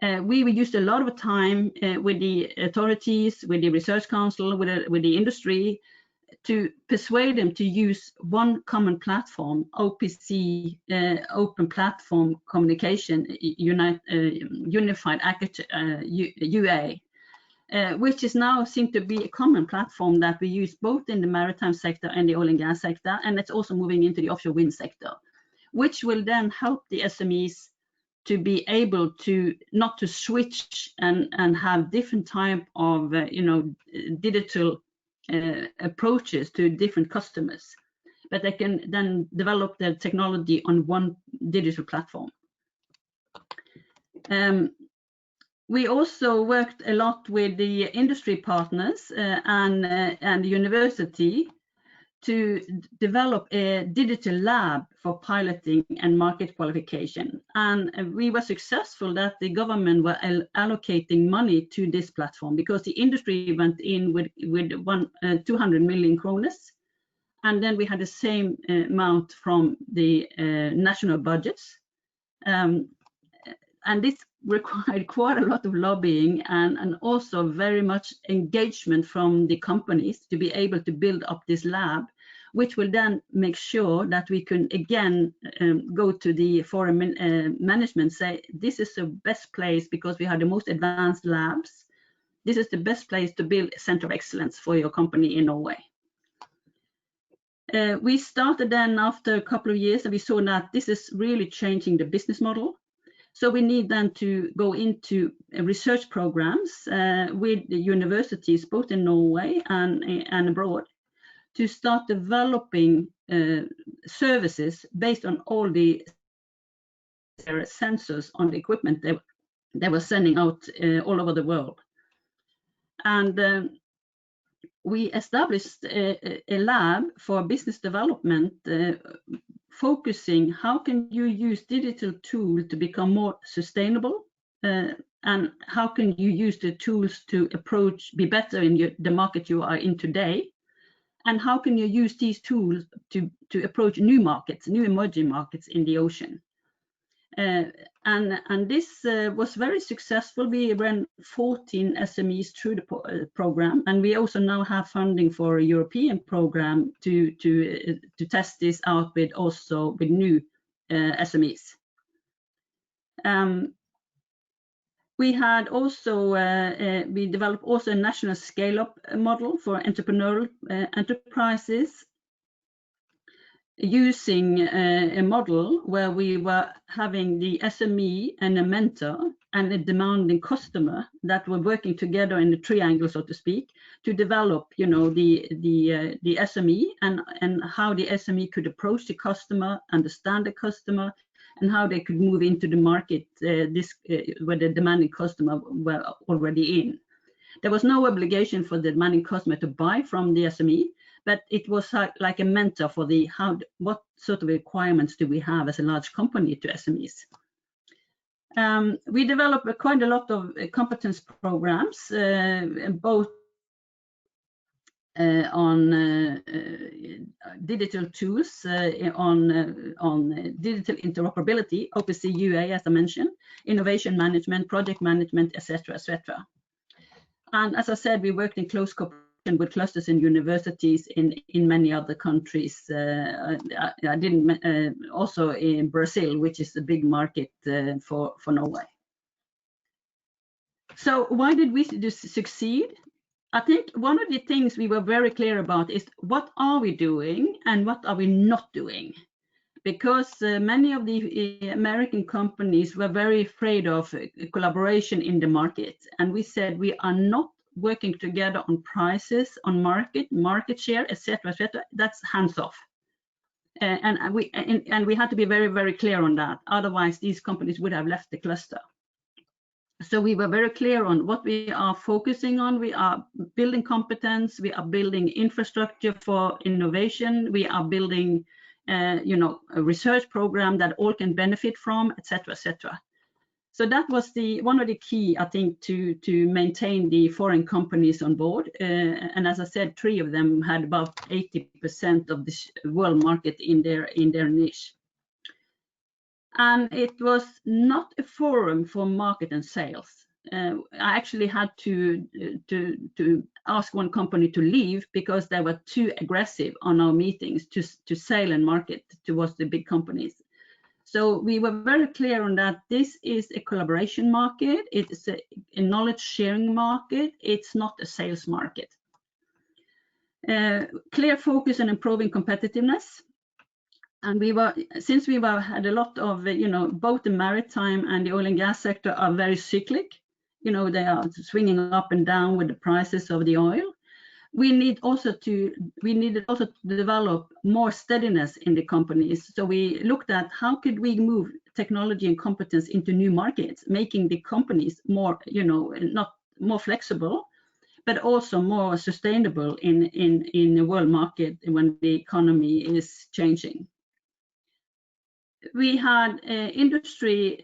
We used a lot of time with the authorities, with the research council, with the industry, to persuade them to use one common platform, OPC, Open Platform Communication, Unified Architecture, UA, which is now seemed to be a common platform that we use both in the maritime sector and the oil and gas sector, and it's also moving into the offshore wind sector, which will then help the SMEs to be able to not to switch and have different type of digital approaches to different customers, but they can then develop their technology on one digital platform. We also worked a lot with the industry partners and the university to develop a digital lab for piloting and market qualification. And we were successful that the government were allocating money to this platform, because the industry went in with 200 million kroner. And then we had the same amount from the national budgets. And this required quite a lot of lobbying and also very much engagement from the companies to be able to build up this lab, which will then make sure that we can again go to the foreign management, say this is the best place because we have the most advanced labs. This is the best place to build a center of excellence for your company in Norway. We started then after a couple of years, and we saw that this is really changing the business model. So we need then to go into research programs with the universities, both in Norway and abroad, to start developing services based on all the sensors on the equipment they were sending out all over the world. And we established a lab for business development, focusing how can you use digital tools to become more sustainable, and how can you use the tools to be better in the market you are in today, and how can you use these tools to approach new markets, new emerging markets in the ocean. And this was very successful. We ran 14 SMEs through the program, and we also now have funding for a European program to test this out with new SMEs. We had also we developed also a national scale-up model for entrepreneurial enterprises, using a model where we were having the SME and a mentor and a demanding customer that were working together in the triangle, so to speak, to develop, the SME and how the SME could approach the customer, understand the customer, and how they could move into the market where the demanding customer were already in. There was no obligation for the demanding customer to buy from the SME, but it was like a mentor for what sort of requirements do we have as a large company to SMEs. We developed quite a lot of competence programs, both digital tools, on digital interoperability, OPC UA, as I mentioned, innovation management, project management, etc., etc. And as I said, we worked in close cooperation with clusters and universities in many other countries. I didn't also in Brazil, which is a big market for Norway. So why did we succeed? I think one of the things we were very clear about is what are we doing and what are we not doing? Because many of the American companies were very afraid of collaboration in the market. And we said we are not working together on prices, on market share, etc., etc. That's hands off. And we had to be very, very clear on that. Otherwise, these companies would have left the cluster. So we were very clear on what we are focusing on. We are building competence. We are building infrastructure for innovation. We are building, a research program that all can benefit from, etc., etc. So that was one of the key, I think, to maintain the foreign companies on board. And as I said, 3 of them had about 80% of the world market in their niche. And it was not a forum for market and sales. I actually had to ask one company to leave because they were too aggressive on our meetings to sell and market towards the big companies. So we were very clear on that. This is a collaboration market. It's a knowledge sharing market. It's not a sales market. Clear focus on improving competitiveness. And since we had a lot of, both the maritime and the oil and gas sector are very cyclic. They are swinging up and down with the prices of the oil. We needed also to develop more steadiness in the companies. So we looked at how could we move technology and competence into new markets, making the companies more, not more flexible, but also more sustainable in the world market when the economy is changing. We had industry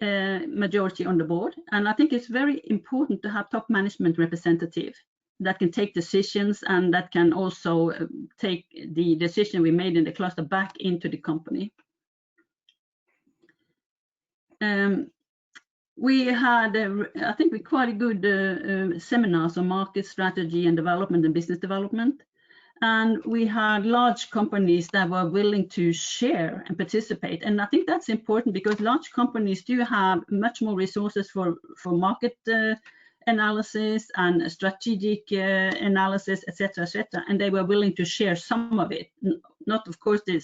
majority on the board, and I think it's very important to have top management representative that can take decisions and that can also take the decision we made in the cluster back into the company. We had, I think, quite good seminars on market strategy and development and business development. And we had large companies that were willing to share and participate. And I think that's important because large companies do have much more resources for market analysis and strategic analysis, etc., etc. And they were willing to share some of it, not of course the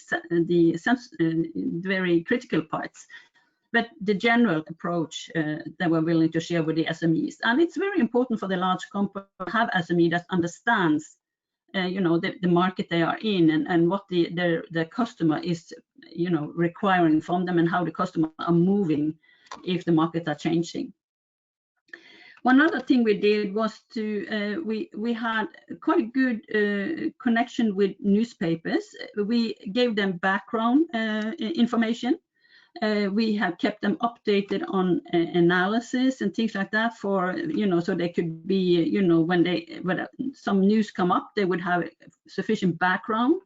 very critical parts, but the general approach they were willing to share with the SMEs. And it's very important for the large company to have SME that understands the market they are in and what the customer is, requiring from them and how the customer are moving if the markets are changing. One other thing we did was we had quite a good connection with newspapers. We gave them background information. We have kept them updated on analysis and things like that for, so they could be, when some news come up, they would have sufficient background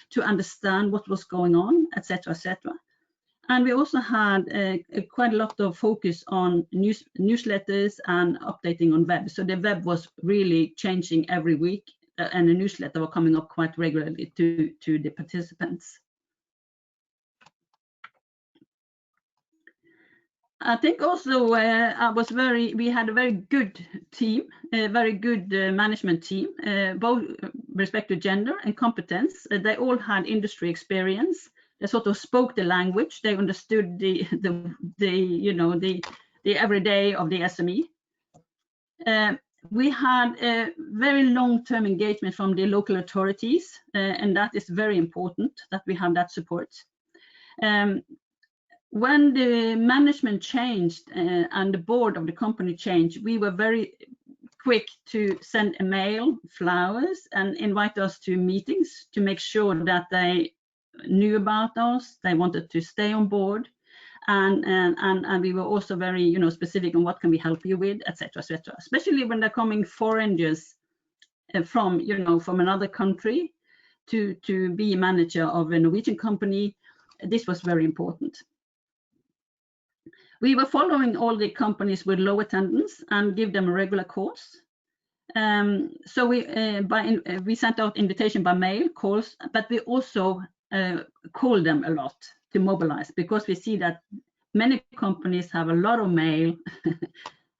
to understand what was going on, etc., etc. And we also had quite a lot of focus on newsletters and updating on web. So the web was really changing every week, and the newsletter were coming up quite regularly to the participants. I think also we had a very good team, a very good management team, both respect to gender and competence. They all had industry experience. They sort of spoke the language. They understood the everyday of the SME. We had a very long-term engagement from the local authorities, and that is very important that we have that support. When the management changed and the board of the company changed, we were very quick to send a mail, flowers, and invite us to meetings to make sure that they knew about us, they wanted to stay on board, and we were also very specific on what can we help you with, etc., etc. Especially when they're coming foreigners from another country to be manager of a Norwegian company. This was very important. We were following all the companies with low attendance and give them a regular course. So we sent out invitation by mail, calls, but we also called them a lot to mobilize, because we see that many companies have a lot of mail,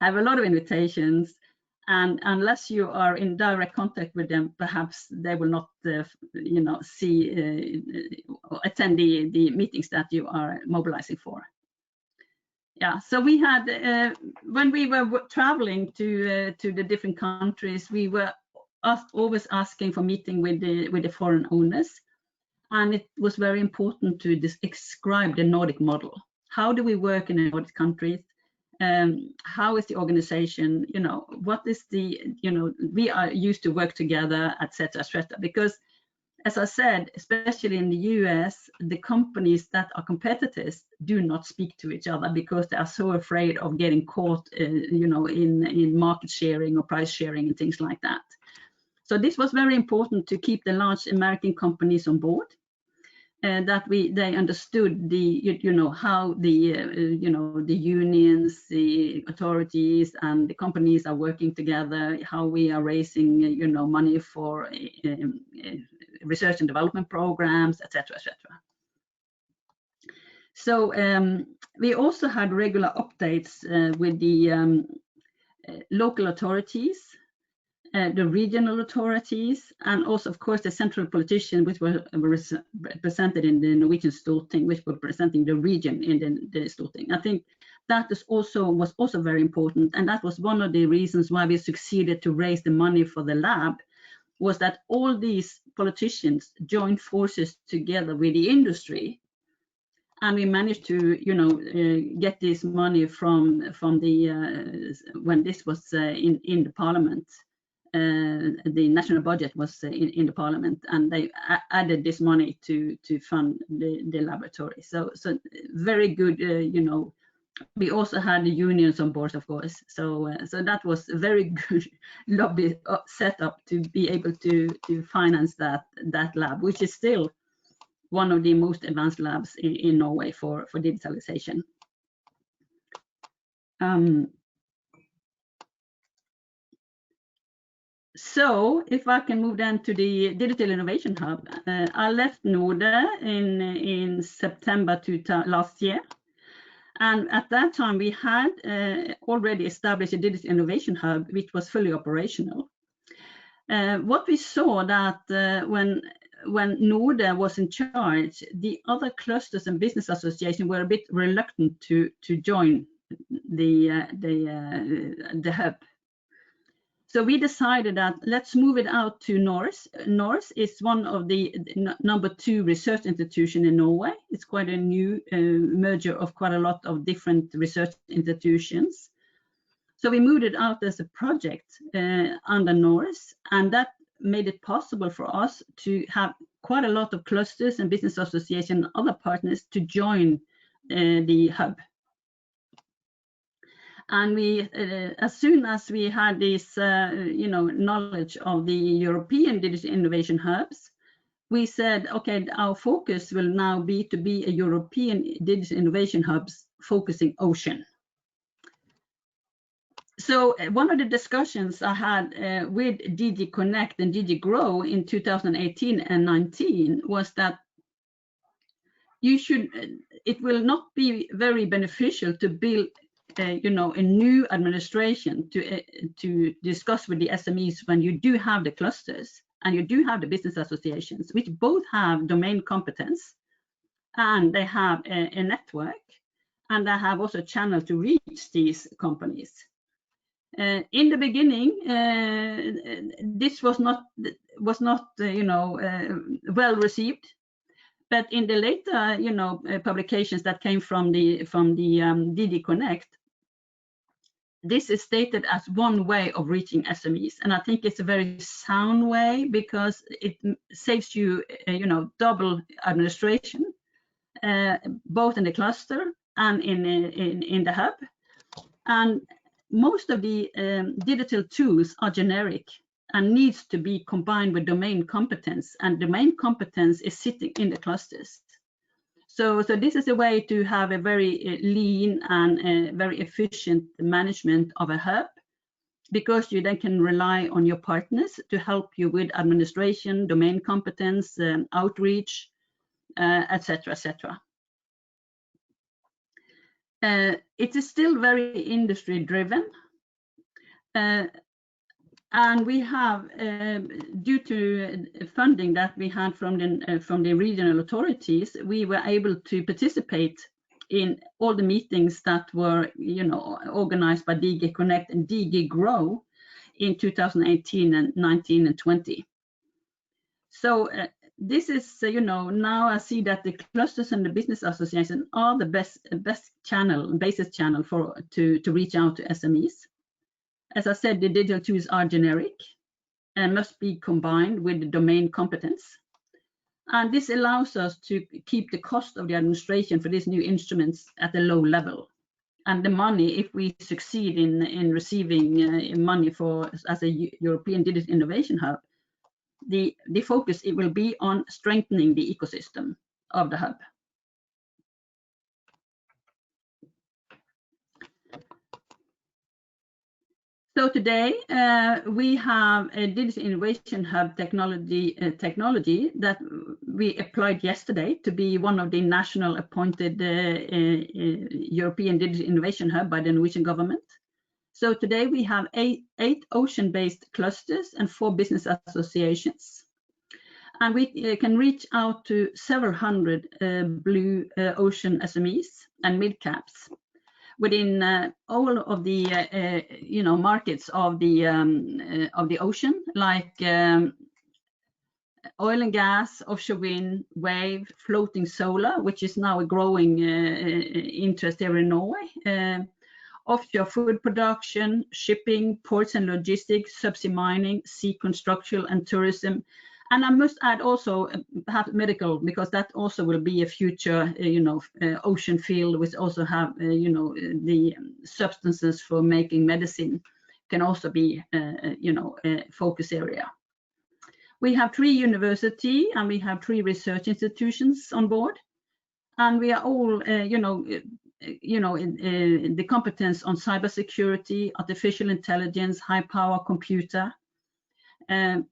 have a lot of invitations, and unless you are in direct contact with them, perhaps they will not, attend the meetings that you are mobilizing for. Yeah, so we had, when we were traveling to the different countries, we were always asking for meeting with the foreign owners, and it was very important to describe the Nordic model. How do we work in the Nordic countries? How is the organization? What is the, we are used to work together, etc., etc. Because, as I said, especially in the US, the companies that are competitors do not speak to each other because they are so afraid of getting caught, in market sharing or price sharing and things like that. So this was very important to keep the large American companies on board, and that they understood how the unions, the authorities, and the companies are working together, how we are raising money for research and development programs, etc., etc. So we also had regular updates with the local authorities, the regional authorities, and also, of course, the central politicians, which were represented in the Norwegian Storting, which were presenting the region in the Storting. I think that was also very important, and that was one of the reasons why we succeeded to raise the money for the lab, was that all these politicians joined forces together with the industry, and we managed to get this money from the when this was in the parliament. The national budget was in the parliament, and they added this money to fund the laboratory. So very good. We also had the unions on board, of course. So that was a very good lobby setup to be able to finance that lab, which is still one of the most advanced labs in Norway for digitalization. So if I can move then to the Digital Innovation Hub, I left Node in September last year. And at that time, we had already established a Digital Innovation Hub, which was fully operational. What we saw that when Node was in charge, the other clusters and business associations were a bit reluctant to join the hub. So we decided that let's move it out to Norse. Norse is one of the number 2 research institution in Norway. It's quite a new merger of quite a lot of different research institutions. So we moved it out as a project under Norse, and that made it possible for us to have quite a lot of clusters and business association and other partners to join the hub. And we, as soon as we had this, knowledge of the European digital innovation hubs, we said, okay, our focus will now be to be a European digital innovation hubs focusing ocean. So one of the discussions I had with DG Connect and DG Grow in 2018 and 19 was that it will not be very beneficial to build a new administration to discuss with the SMEs when you do have the clusters and you do have the business associations, which both have domain competence and they have a network and they have also a channel to reach these companies. In the beginning, this was not well received. But in the later, publications that came from the DG Connect, this is stated as one way of reaching SMEs, and I think it's a very sound way because it saves you, double administration, both in the cluster and in the hub. And most of the digital tools are generic, and needs to be combined with domain competence, and domain competence is sitting in the clusters. So this is a way to have a very lean and very efficient management of a hub, because you then can rely on your partners to help you with administration, domain competence, outreach, etc., etc. It is still very industry driven. And we have, due to funding that we had from the regional authorities, we were able to participate in all the meetings that were, organized by DG Connect and DG Grow in 2018 and 19 and 20. So this is, now I see that the clusters and the business association are the basis channel to reach out to SMEs. As I said, the digital tools are generic and must be combined with the domain competence. And this allows us to keep the cost of the administration for these new instruments at a low level. And the money, if we succeed in receiving money as a European Digital Innovation Hub, the focus it will be on strengthening the ecosystem of the hub. So today we have a Digital Innovation Hub technology that we applied yesterday to be one of the national appointed European Digital Innovation Hub by the Norwegian government. So today we have eight ocean-based clusters and 4 business associations. And we can reach out to several hundred blue ocean SMEs and mid-caps within all of the markets of the ocean, like oil and gas, offshore wind, wave, floating solar, which is now a growing interest here in Norway, offshore food production, shipping, ports and logistics, subsea mining, sea construction and tourism. And I must add also perhaps medical, because that also will be a future, ocean field, which also have, the substances for making medicine can also be, a focus area. We have 3 universities and we have 3 research institutions on board, and we are all, the competence on cybersecurity, artificial intelligence, high power computer,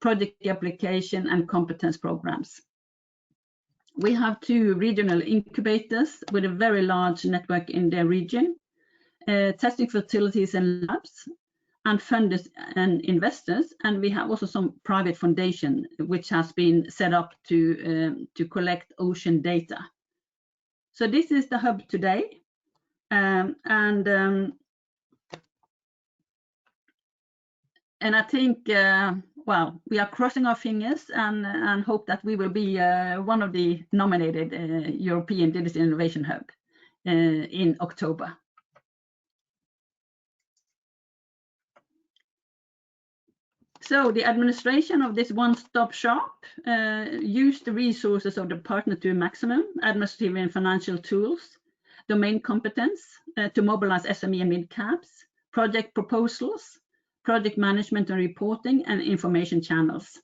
project application and competence programs. We have 2 regional incubators with a very large network in their region, testing facilities and labs, and funders and investors. And we have also some private foundation which has been set up to collect ocean data. So this is the hub today, and I think, well, we are crossing our fingers and hope that we will be one of the nominated European Digital Innovation Hub in October. So the administration of this one-stop shop use the resources of the partner to a maximum, administrative and financial tools, domain competence to mobilize SME and mid-caps, project proposals, project management and reporting, and information channels.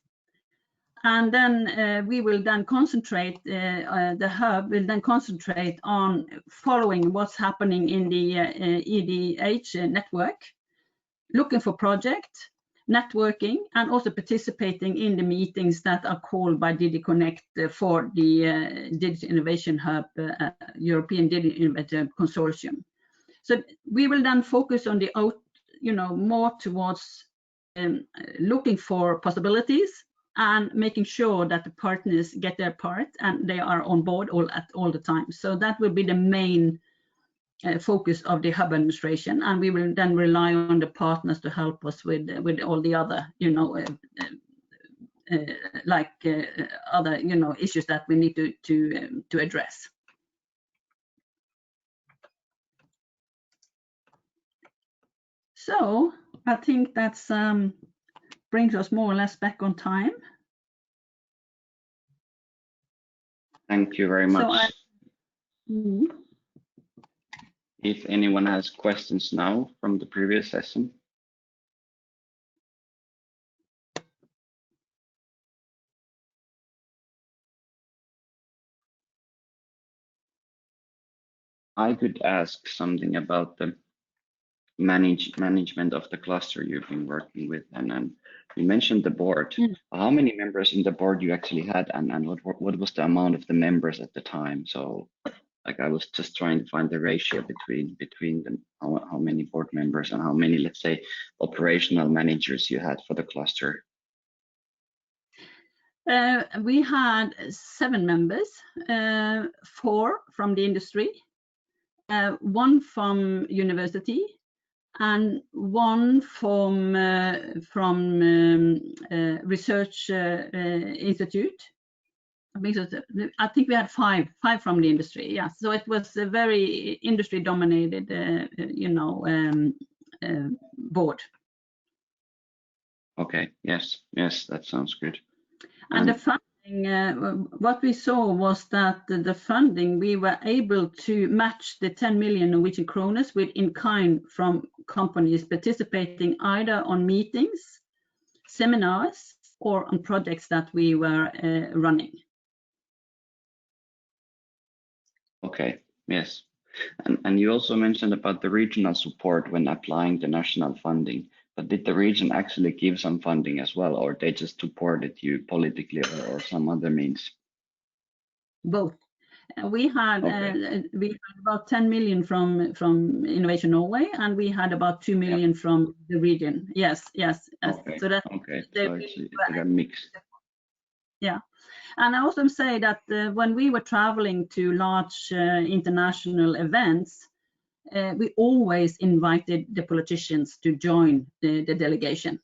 And then we will then concentrate, the hub will then concentrate on following what's happening in the EDH network, looking for projects, networking, and also participating in the meetings that are called by DG Connect for the Digital Innovation Hub European Digital Innovation Consortium. So we will then focus on the more towards looking for possibilities and making sure that the partners get their part and they are on board all the time. So that will be the main focus of the hub administration, and we will then rely on the partners to help us with all the other other issues that we need to address. So I think that's brings us more or less back on time. Thank you very much. So If anyone has questions now from the previous session. I could ask something about the management of the cluster you've been working with, and then you mentioned the board. How many members in the board you actually had, and what was the amount of the members at the time? So, like, I was just trying to find the ratio between the how many board members and how many, let's say, operational managers you had for the cluster. We had 7 members, 4 from the industry, 1 from university, and 1 from research institute. I think we had 5 from the industry. Yeah, so it was a very industry dominated, board. Okay. Yes, that sounds good. And the funding, what we saw was that the funding, we were able to match the 10 million Norwegian kroner with in-kind from companies participating either on meetings, seminars, or on projects that we were running. Okay, yes. And you also mentioned about the regional support when applying the national funding, but did the region actually give some funding as well, or they just supported you politically or some other means? Both. We had about 10 million from Innovation Norway, and we had about 2 million from the region. Yes. Okay. So that, okay. So it's like a mix. Yeah. And I also say that when we were traveling to large international events, we always invited the politicians to join the delegation,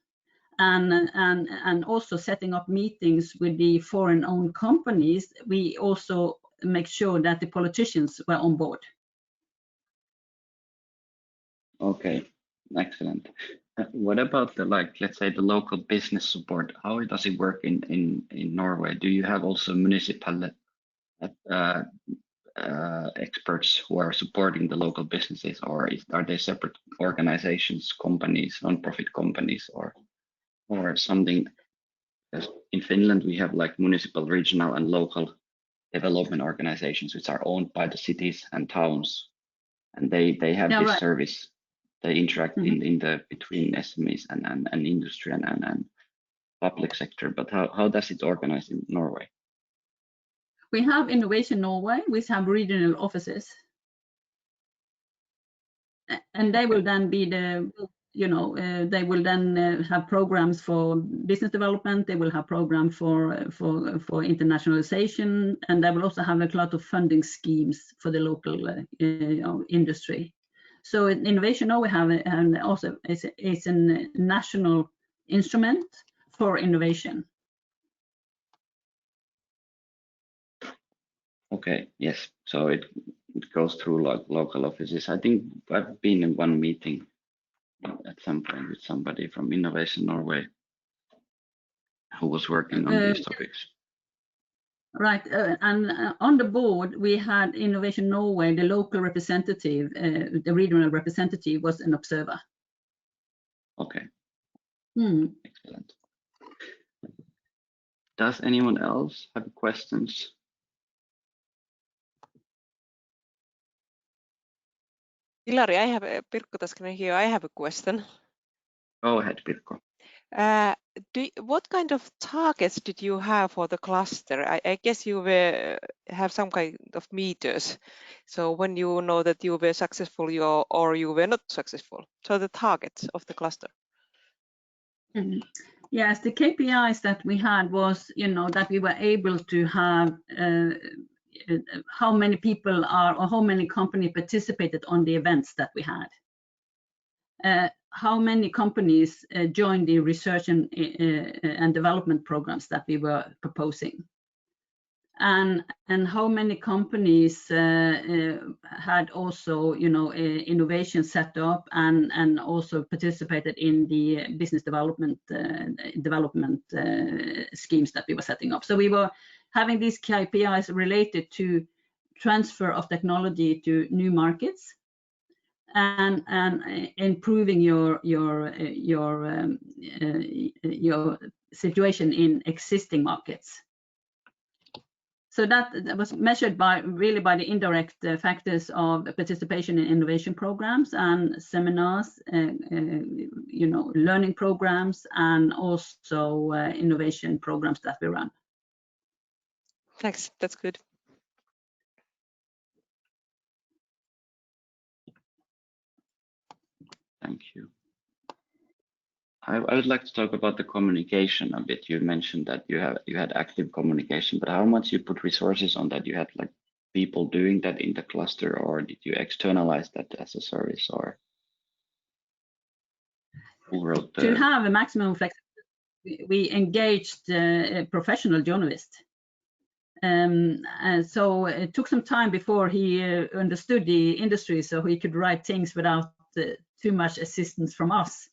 and also setting up meetings with the foreign-owned companies. We also make sure that the politicians were on board. Okay, excellent. What about the, let's say, the local business support? How does it work in Norway? Do you have also municipal experts who are supporting the local businesses, or are they separate organizations, companies, non-profit companies, or something? In Finland, we have like municipal, regional, and local development organizations, which are owned by the cities and towns, and they have this service. They interact in the between SMEs and industry and public sector. But how does it organize in Norway? We have Innovation Norway, which have regional offices, and they will then be they will then have programs for business development. They will have programs for internationalization, and they will also have a lot of funding schemes for the local industry. So Innovation Norway have and also it's a national instrument for innovation. Okay, yes. So it goes through local offices. I think I've been in one meeting at some point with somebody from Innovation Norway who was working on these topics. Right, and on the board we had Innovation Norway, the local representative, the regional representative was an observer. Okay. Excellent. Does anyone else have questions? Ilari, Pirkko Taskinen here. I have a question. Go ahead, Pirkko. What kind of targets did you have for the cluster? I guess you have some kind of meters. So when you know that you were successful or you were not successful. So the targets of the cluster. Yes, the KPIs that we had was, that we were able to have how many people are or how many companies participated on the events that we had. How many companies joined the research and development programs that we were proposing, and how many companies had also innovation set up and also participated in the business development schemes that we were setting up. So we were having these KPIs related to transfer of technology to new markets, and improving your situation in existing markets. So that was measured by the indirect factors of participation in innovation programs and seminars, learning programs, and also innovation programs that we run. Thanks, that's good. Thank you. I would like to talk about the communication a bit. You mentioned that you had active communication, but how much you put resources on that? You had like people doing that in the cluster, or did you externalize that as a service, or who wrote the... To have a maximum flexibility, we engaged a professional journalist. And so it took some time before he understood the industry, so he could write things without too much assistance from us.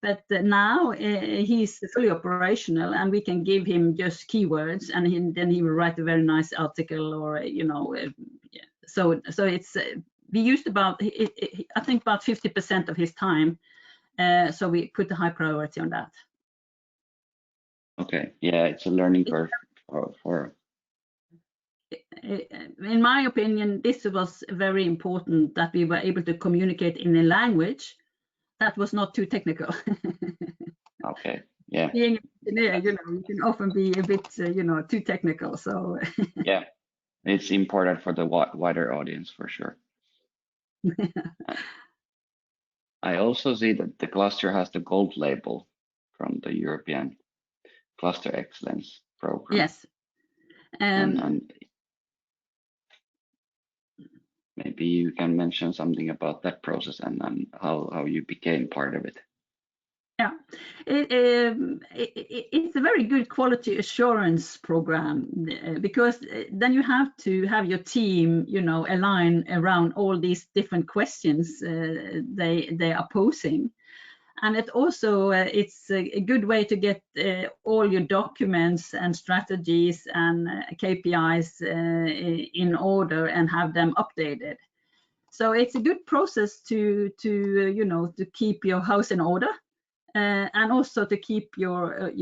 But now he's fully operational, and we can give him just keywords, and then he will write a very nice article, or So it's we used about I think about 50% of his time. So we put a high priority on that. Okay, yeah, it's a learning curve for. In my opinion, this was very important, that we were able to communicate in a language that was not too technical. Okay, yeah. Being an engineer, you can often be a bit, too technical. So yeah, it's important for the wider audience for sure. I also see that the cluster has the gold label from the European Cluster Excellence Program. Yes. And maybe you can mention something about that process and how you became part of it. Yeah, it's a very good quality assurance program, because then you have to have your team, align around all these different questions they are posing. And it also it's a good way to get all your documents and strategies and KPIs in order and have them updated. So it's a good process to keep your house in order. And also to keep your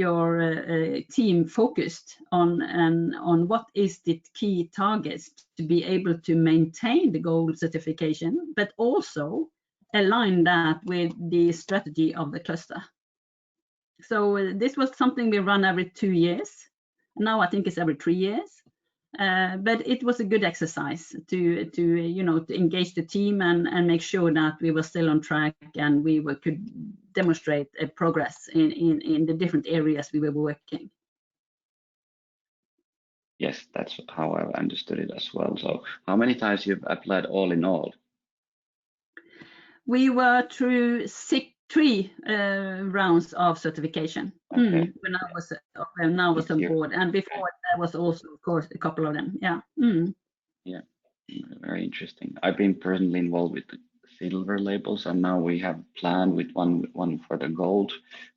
team focused on what is the key targets to be able to maintain the gold certification, but also align that with the strategy of the cluster. So this was something we run every 2 years. Now I think it's every 3 years. But it was a good exercise to engage the team and make sure that we were still on track, and we could demonstrate progress in the different areas we were working. Yes, that's how I understood it as well. So how many times you've applied all in all? We were through 3 rounds of certification. Okay. When I was on board, and before there was also, of course, a couple of them. Yeah. Yeah, very interesting. I've been personally involved with the silver labels, and now we have planned with one for the gold.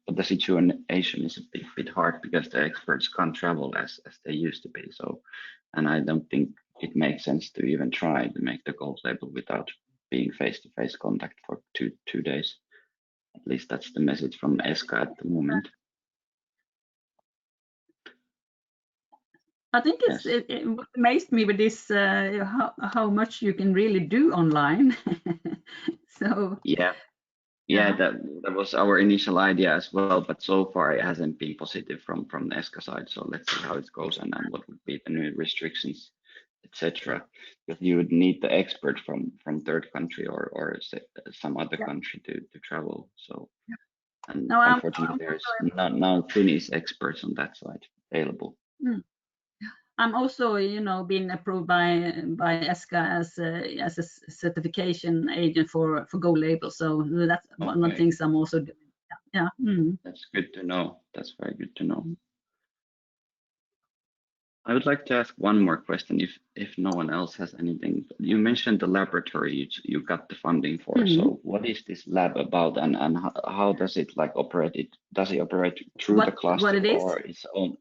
But the situation is a bit hard because the experts can't travel as they used to be. So, and I don't think it makes sense to even try to make the gold label without being face-to-face contact for two days. At least that's the message from ESCA at the moment. I think it amazed me with this how much you can really do online. So yeah, that was our initial idea as well, but so far it hasn't been positive from the ESCA side. So let's see how it goes and what would be the new restrictions, etc. Because you would need the expert from third country or some other country to travel. So and no, unfortunately there's no Finnish experts on that side available. I'm also, being approved by ESCA as a certification agent for gold label. So that's one of the things I'm also doing. Yeah. That's good to know. That's very good to know. I would like to ask one more question, if no one else has anything. You mentioned the laboratory you got the funding for. So what is this lab about, and how does it operate? Does it operate through the cluster, what it is? or its own?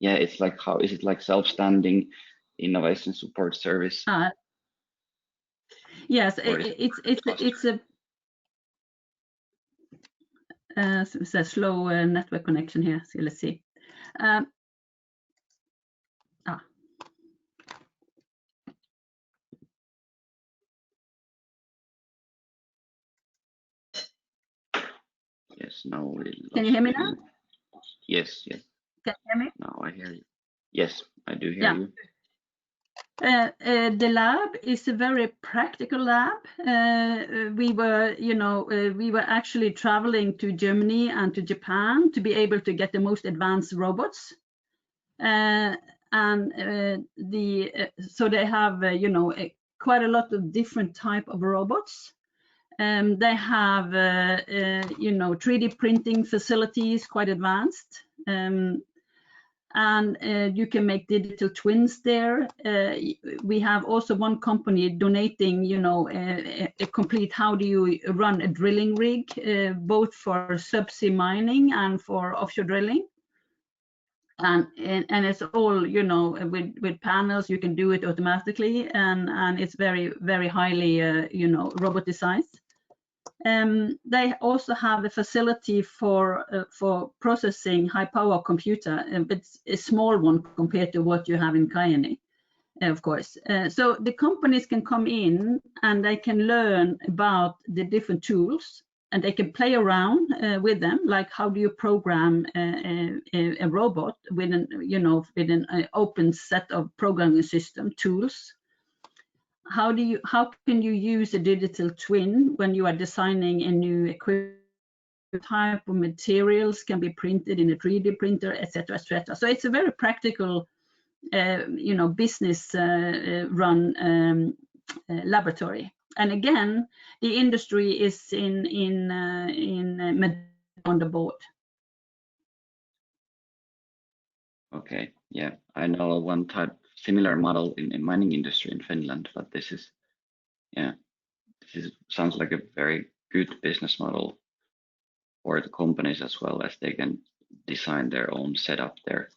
Yeah, it's like, how is it like self-standing innovation support service? Yes, it's a slow network connection here. So let's see. Yes, now we lost. Can you hear me now? Yes, yes. Can you hear me? Now I hear you. Yes, I do hear Yeah. you. The lab is a very practical lab. We were actually traveling to Germany and to Japan to be able to get the most advanced robots. So they have, quite a lot of different type of robots. They have, 3D printing facilities, quite advanced. And you can make digital twins there. We have also one company donating, a complete, how do you run a drilling rig, both for subsea mining and for offshore drilling. And it's all, with panels, you can do it automatically, and it's very, very highly, robotized. They also have a facility for processing high power computer, but a small one compared to what you have in Kajaani, of course. So the companies can come in and they can learn about the different tools, and they can play around with them, like how do you program a robot with an open set of programming system tools. How can you use a digital twin when you are designing a new equipment? Type of materials can be printed in a 3D printer, etc., etc. So it's a very practical, business run laboratory. And again, the industry is in on the board. Okay, yeah, I know one type similar model in mining industry in Finland, but this sounds like a very good business model for the companies as well, as they can design their own setup there.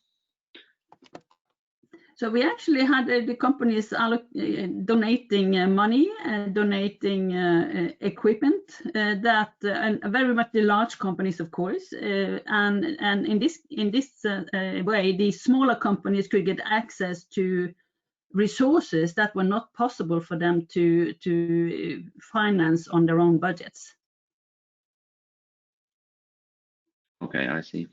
So we actually had the companies donating money, donating equipment, that and very much the large companies, of course, and in this way, the smaller companies could get access to resources that were not possible for them to finance on their own budgets. Okay, I see.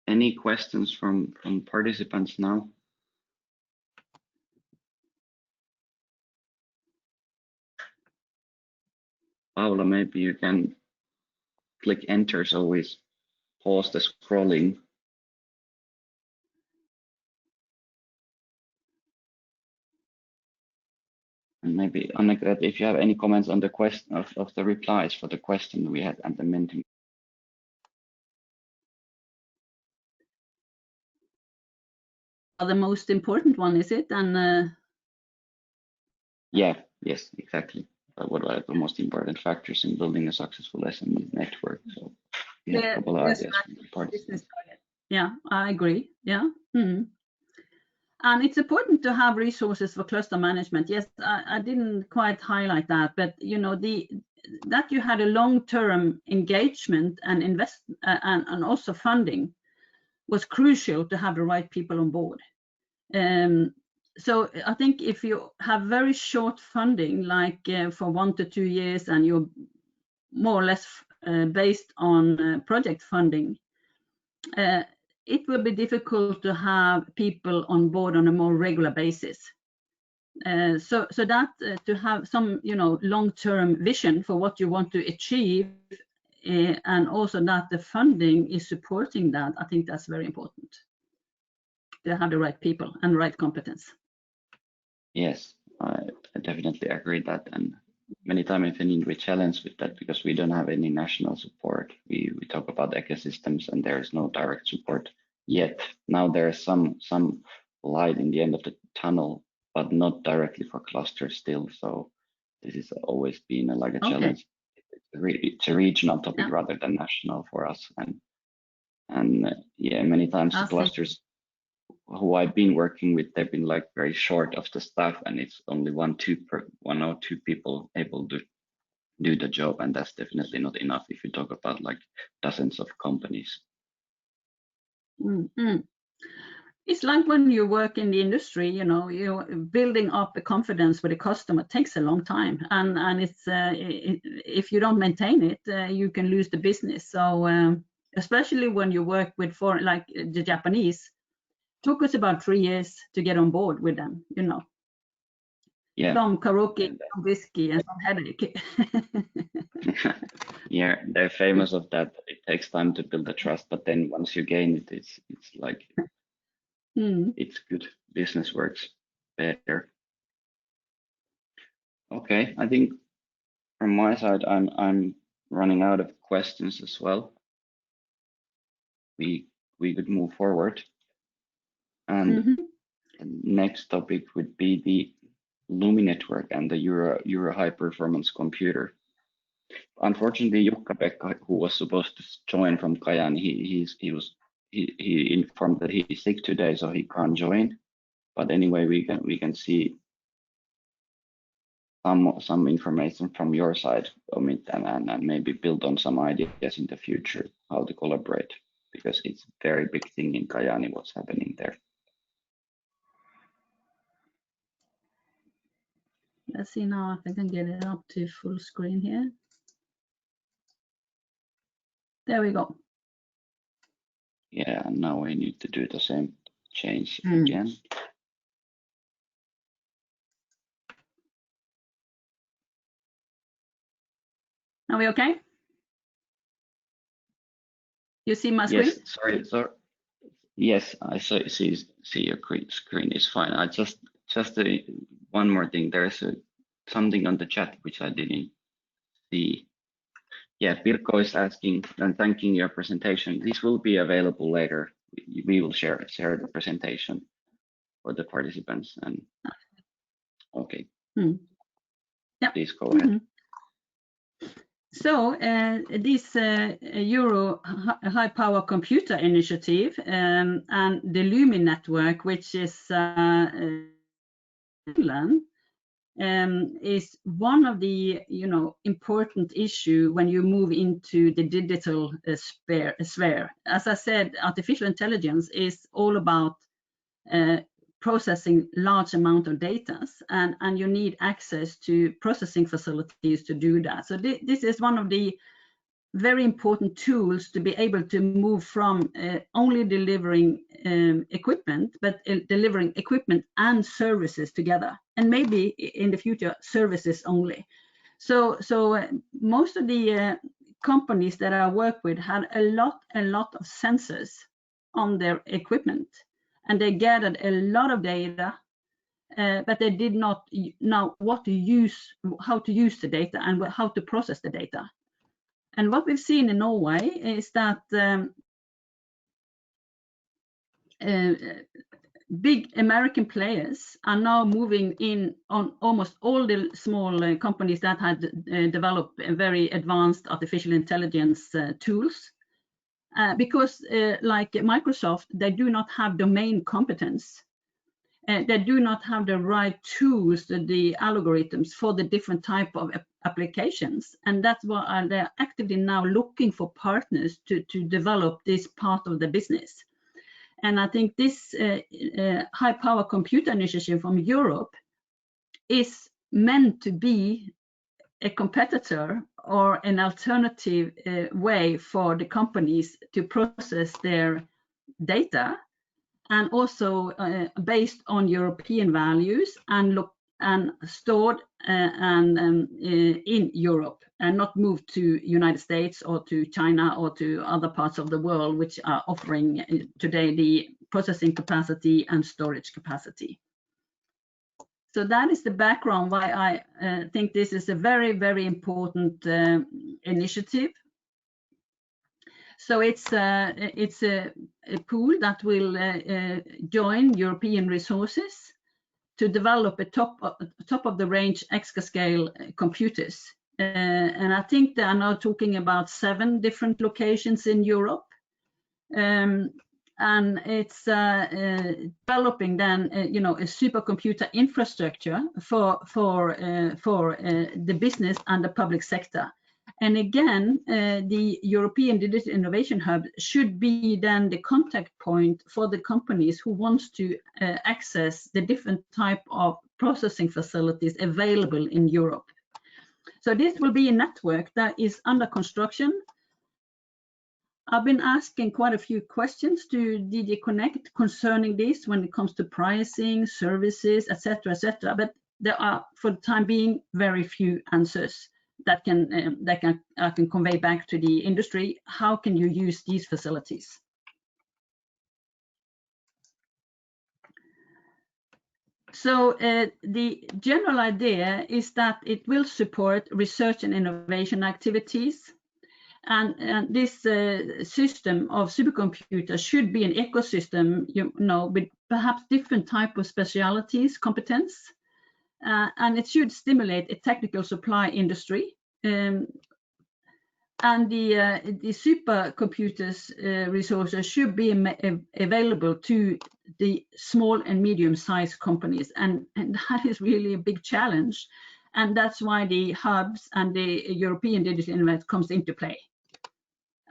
Any questions from participants now? Paula, maybe you can click enter so we pause the scrolling. And maybe, Anneke, if you have any comments on the question of the replies for the question we had at the meeting. The most important one, is it? And yeah, yes, exactly. What are the most important factors in building a successful SME network? So we have a couple of ideas from the participants. Yeah, I agree. Yeah. Mm-hmm. And it's important to have resources for cluster management. Yes, I didn't quite highlight that, but that you had a long-term engagement and invest and also funding was crucial to have the right people on board. So I think if you have very short funding, like for 1 to 2 years, and you're more or less based on project funding, it will be difficult to have people on board on a more regular basis. So that to have some long-term vision for what you want to achieve, and also that the funding is supporting that, I think that's very important to have the right people and the right competence. Yes, I definitely agree that, and many times in Finland we challenge with that because we don't have any national support. We talk about ecosystems and there is no direct support yet. Now there's some light in the end of the tunnel, but not directly for clusters still. So this has always been like a challenge. It's a regional topic rather than national for us, and yeah, many times the clusters who I've been working with, they've been like very short of the staff, and it's only one or two people able to do the job, and that's definitely not enough if you talk about like dozens of companies. Mm-hmm. it's like when you work in the industry, you know, you're building up the confidence with the customer takes a long time, and it's if you don't maintain it, you can lose the business. So especially when you work with foreign, like the Japanese, took us about 3 years to get on board with them, you know. Yeah. Some karaoke, And, some whiskey, and some headache. yeah, they're famous of that. It takes time to build the trust, but then once you gain it, it's like it's good. Business works better. Okay, I think from my side, I'm running out of questions as well. We could move forward, and the next topic would be the Lumi network and the Euro high performance computer. Unfortunately, Jukka-Pekka, who was supposed to join from Kajaani, he informed that he's sick today, so he can't join. But anyway, we can see some information from your side, Omid, and maybe build on some ideas in the future how to collaborate, because it's a very big thing in Kajaani what's happening there. Let's see now if I can get it up to full screen here. There we go. Yeah, and now we need to do the same change again. Are we okay? You see my screen? Yes, sorry. Yes, I see your screen is fine. I just one more thing. There's something on the chat which I didn't see. Yeah, Pirko is asking and thanking your presentation. This will be available later. We will share the presentation for the participants. And okay, Yeah. Please go ahead. So this Euro high power computer initiative and the Lumi network, which is Finland, is one of the important issue when you move into the digital sphere. As I said, artificial intelligence is all about processing large amount of data, and you need access to processing facilities to do that. So this is one of the very important tools to be able to move from only delivering equipment, but delivering equipment and services together, and maybe in the future services only. So most of the companies that I work with had a lot of sensors on their equipment, and they gathered a lot of data, but they did not know how to use the data and how to process the data. And what we've seen in Norway is that big American players are now moving in on almost all the small companies that had developed very advanced artificial intelligence tools. Because like Microsoft, they do not have domain competence. They do not have the right tools, the algorithms for the different type of applications. And that's why they're actively now looking for partners to develop this part of the business. And I think this high power computer initiative from Europe is meant to be a competitor or an alternative way for the companies to process their data, and also based on European values and stored in Europe, and not moved to United States or to China or to other parts of the world which are offering today the processing capacity and storage capacity. So that is the background why I think this is a very, very important initiative. So it's a pool that will join European resources to develop a top of the range exascale computers. And I think they are now talking about 7 different locations in Europe. And it's developing then, a supercomputer infrastructure for the business and the public sector. And again, the European Digital Innovation Hub should be then the contact point for the companies who wants to access the different type of processing facilities available in Europe. So this will be a network that is under construction. I've been asking quite a few questions to DG Connect concerning this when it comes to pricing, services, etc., etc. But there are, for the time being, very few answers that I can convey back to the industry. How can you use these facilities? So the general idea is that it will support research and innovation activities. And this system of supercomputers should be an ecosystem, with perhaps different type of specialities, competence, and it should stimulate a technical supply industry. And the supercomputers resources should be available to the small and medium-sized companies, and that is really a big challenge. And that's why the hubs and the European Digital Innovation comes into play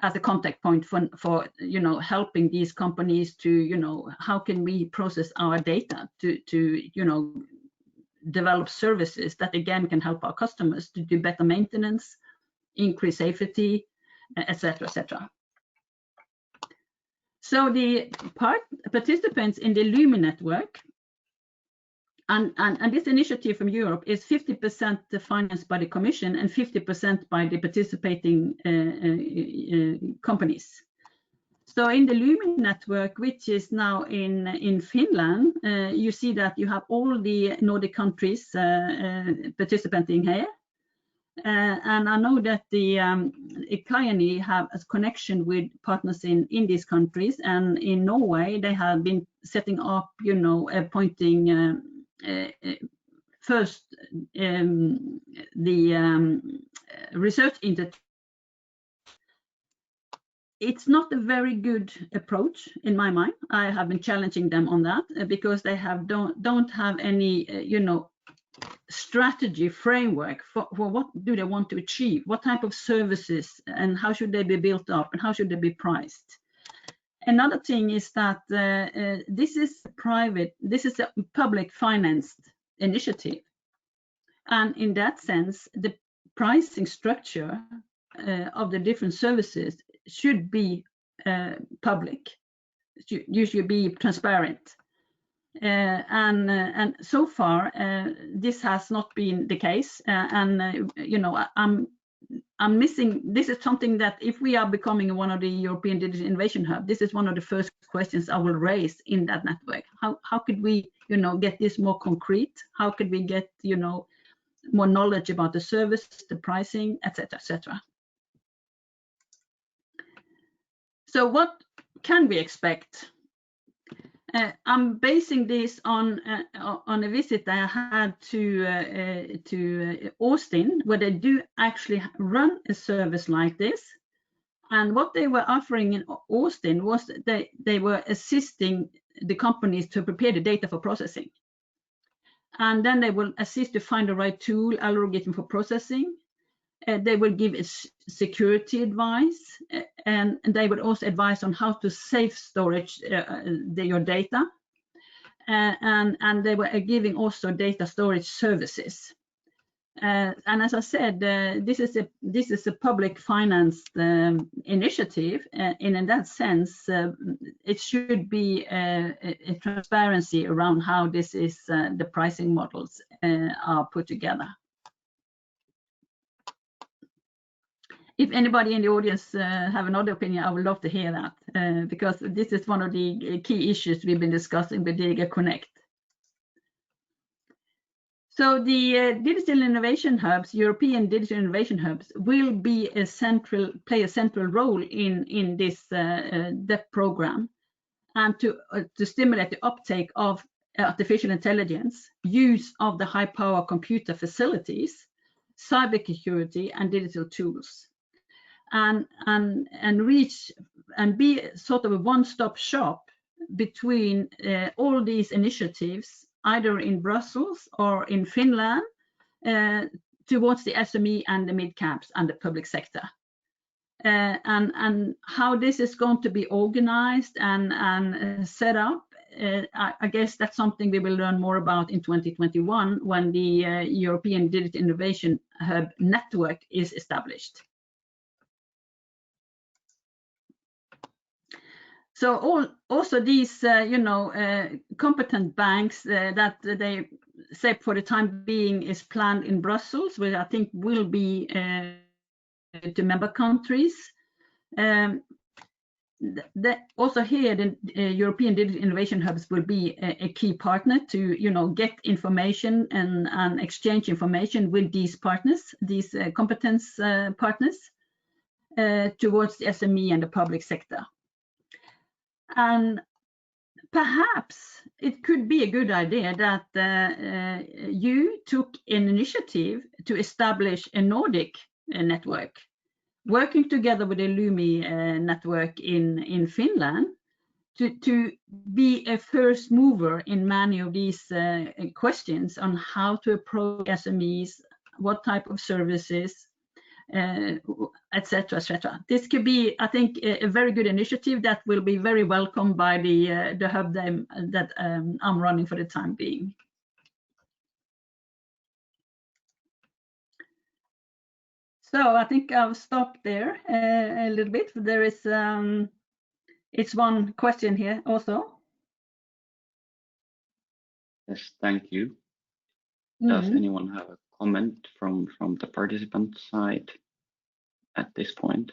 as a contact point for helping these companies to how can we process our data to develop services that again can help our customers to do better maintenance, increase safety, etc., etc. So the participants in the LUMI network, and this initiative from Europe is 50% financed by the Commission and 50% by the participating companies. So in the LUMI network, which is now in Finland, you see that you have all the Nordic countries participating here. And I know that the ICANI have a connection with partners in these countries, and in Norway they have been setting up, appointing first the research institute. It's not a very good approach in my mind. I have been challenging them on that because they don't have any strategy framework for what do they want to achieve, what type of services, and how should they be built up, and how should they be priced. Another thing is that this is a public financed initiative, and in that sense the pricing structure of the different services should be public. You should be transparent. And so far this has not been the case, I'm missing. This is something that if we are becoming one of the European Digital Innovation Hub, this is one of the first questions I will raise in that network. How could we get this more concrete? How could we get more knowledge about the service, the pricing, etc., etc. So what can we expect? I'm basing this on a visit I had to Austin, where they do actually run a service like this. And what they were offering in Austin was they were assisting the companies to prepare the data for processing. And then they will assist to find the right tool, algorithm for processing. They will give security advice, and they would also advise on how to safe storage your data, and they were giving also data storage services. And as I said, this is a public financed initiative, and in that sense, it should be a transparency around how this is the pricing models are put together. If anybody in the audience have another opinion, I would love to hear that, because this is one of the key issues we've been discussing with DG Connect. So the Digital Innovation Hubs, European Digital Innovation Hubs, will be play a central role in this DEP program, and to stimulate the uptake of artificial intelligence, use of the high power computer facilities, cybersecurity, and digital tools. And reach and be sort of a one-stop shop between all these initiatives, either in Brussels or in Finland, towards the SME and the mid-caps and the public sector. And how this is going to be organized and set up, I guess that's something we will learn more about in 2021 when the European Digital Innovation Hub network is established. So also these, competent banks that they say for the time being is planned in Brussels, which I think will be to member countries. Also here, the European Digital Innovation Hubs will be a key partner to, get information and exchange information with these partners, these competence partners towards the SME and the public sector. And perhaps it could be a good idea that you took an initiative to establish a Nordic network, working together with the Lumi network in Finland, to be a first mover in many of these questions on how to approach SMEs, what type of services, etc., etc. This could be, I think, a very good initiative that will be very welcomed by the hub that I'm running for the time being. So I think I'll stop there a little bit. There is it's one question here also. Yes, thank you. Does anyone have a comment from the participant side at this point?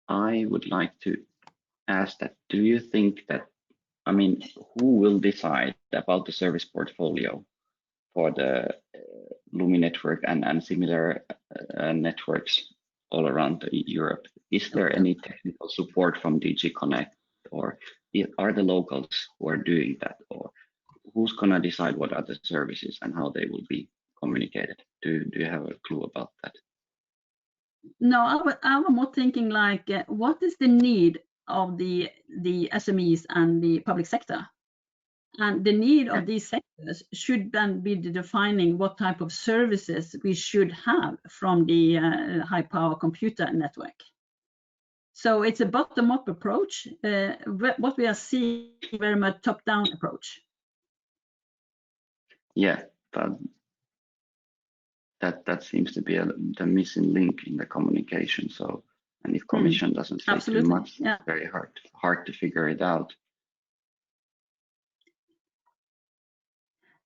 I would like to ask that, do you think that, I mean, who will decide about the service portfolio for the Lumi network and similar networks all around Europe? Is there any technical support from DG Connect, or are the locals who are doing that, or who's gonna decide what are the services and how they will be communicated? Do you have a clue about that? No, I was more thinking like, what is the need of the SMEs and the public sector? And the need of these sectors should then be defining what type of services we should have from the high power computer network. So it's a bottom-up approach. What we are seeing very much top-down approach. Yeah, that seems to be the missing link in the communication. So, and if Commission doesn't say too much, it's very hard to figure it out.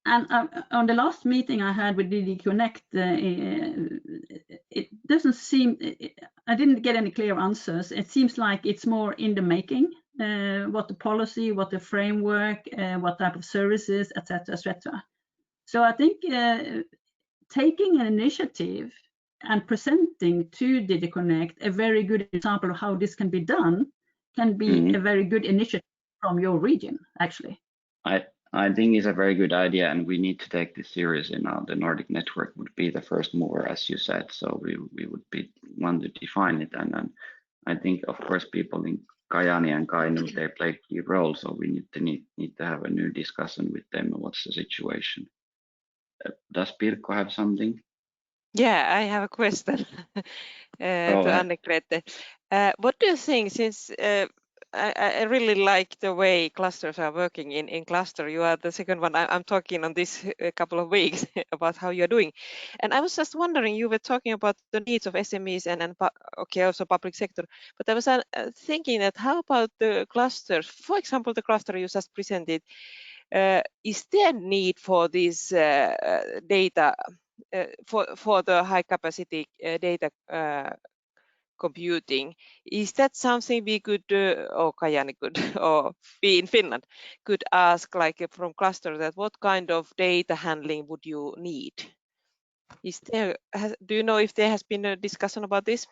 And on the last meeting I had with DG Connect, it doesn't seem, I didn't get any clear answers. It seems like it's more in the making, what the policy, what the framework, what type of services, etc., etc. So I think taking an initiative and presenting to DG Connect a very good example of how this can be done can be a very good initiative from your region, actually. I think it's a very good idea, and we need to take this seriously now. The Nordic network would be the first mover, as you said, so we would want to define it. And I think, of course, people in Kajaani and Kainuu, they play a key role, so we need to have a new discussion with them. What's the situation? Does Pirkko have something? Yeah, I have a question to Anne-Grethe. What do you think, since I really like the way clusters are working in cluster. You are the second one I'm talking on this a couple of weeks about how you're doing. And I was just wondering, you were talking about the needs of SMEs and okay, also public sector, but I was thinking that how about the clusters, for example, the cluster you just presented, is there need for this data, for the high capacity data computing? Is that something we could, or Kajaani could, or we in Finland could ask, like from cluster, that what kind of data handling would you need? Is there, do you know if there has been a discussion about this?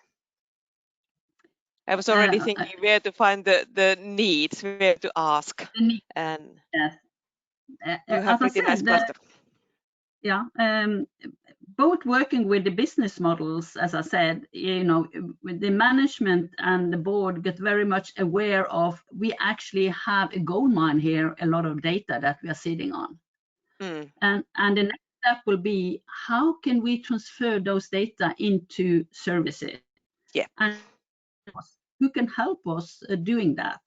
I was already thinking where to find the needs, where to ask. And yes. you have pretty nice cluster. Yeah. both working with the business models, as I said, with the management and the board get very much aware of, we actually have a gold mine here, a lot of data that we are sitting on. And the next step will be, how can we transfer those data into services? Yeah. And who can help us doing that?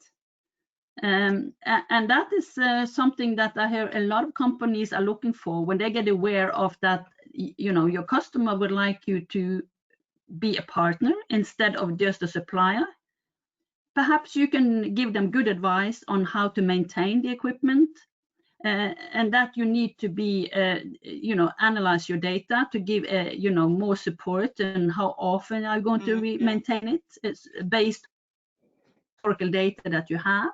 And that is something that I hear a lot of companies are looking for when they get aware of that. Your customer would like you to be a partner instead of just a supplier. Perhaps you can give them good advice on how to maintain the equipment, and that you need to be, analyze your data to give, more support, and how often are you going to maintain it. It's based on historical data that you have.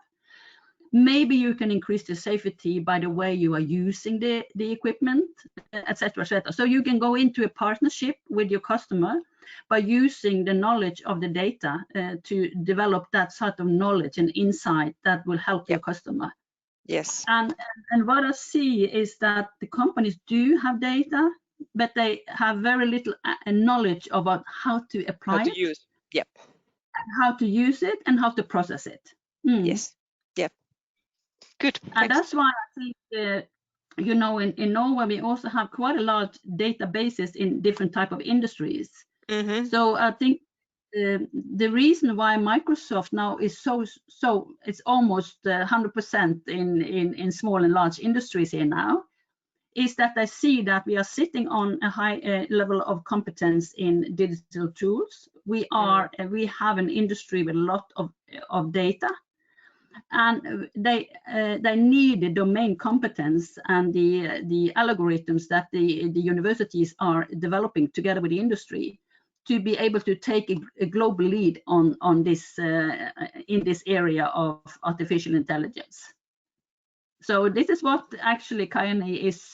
Maybe you can increase the safety by the way you are using the equipment, etc., etc. So you can go into a partnership with your customer by using the knowledge of the data to develop that sort of knowledge and insight that will help your customer. Yes. And what I see is that the companies do have data, but they have very little knowledge about how to apply it, use. Yep. How to use it, and how to process it. Yes. Yep. Good. And that's why I think, in Norway, we also have quite a large databases in different type of industries. So I think the reason why Microsoft now is so it's almost 100% in small and large industries here now, is that they see that we are sitting on a high level of competence in digital tools. We have an industry with a lot of data, and they need the domain competence and the algorithms that the universities are developing together with the industry to be able to take a global lead on this in this area of artificial intelligence. So this is what actually Kajaani is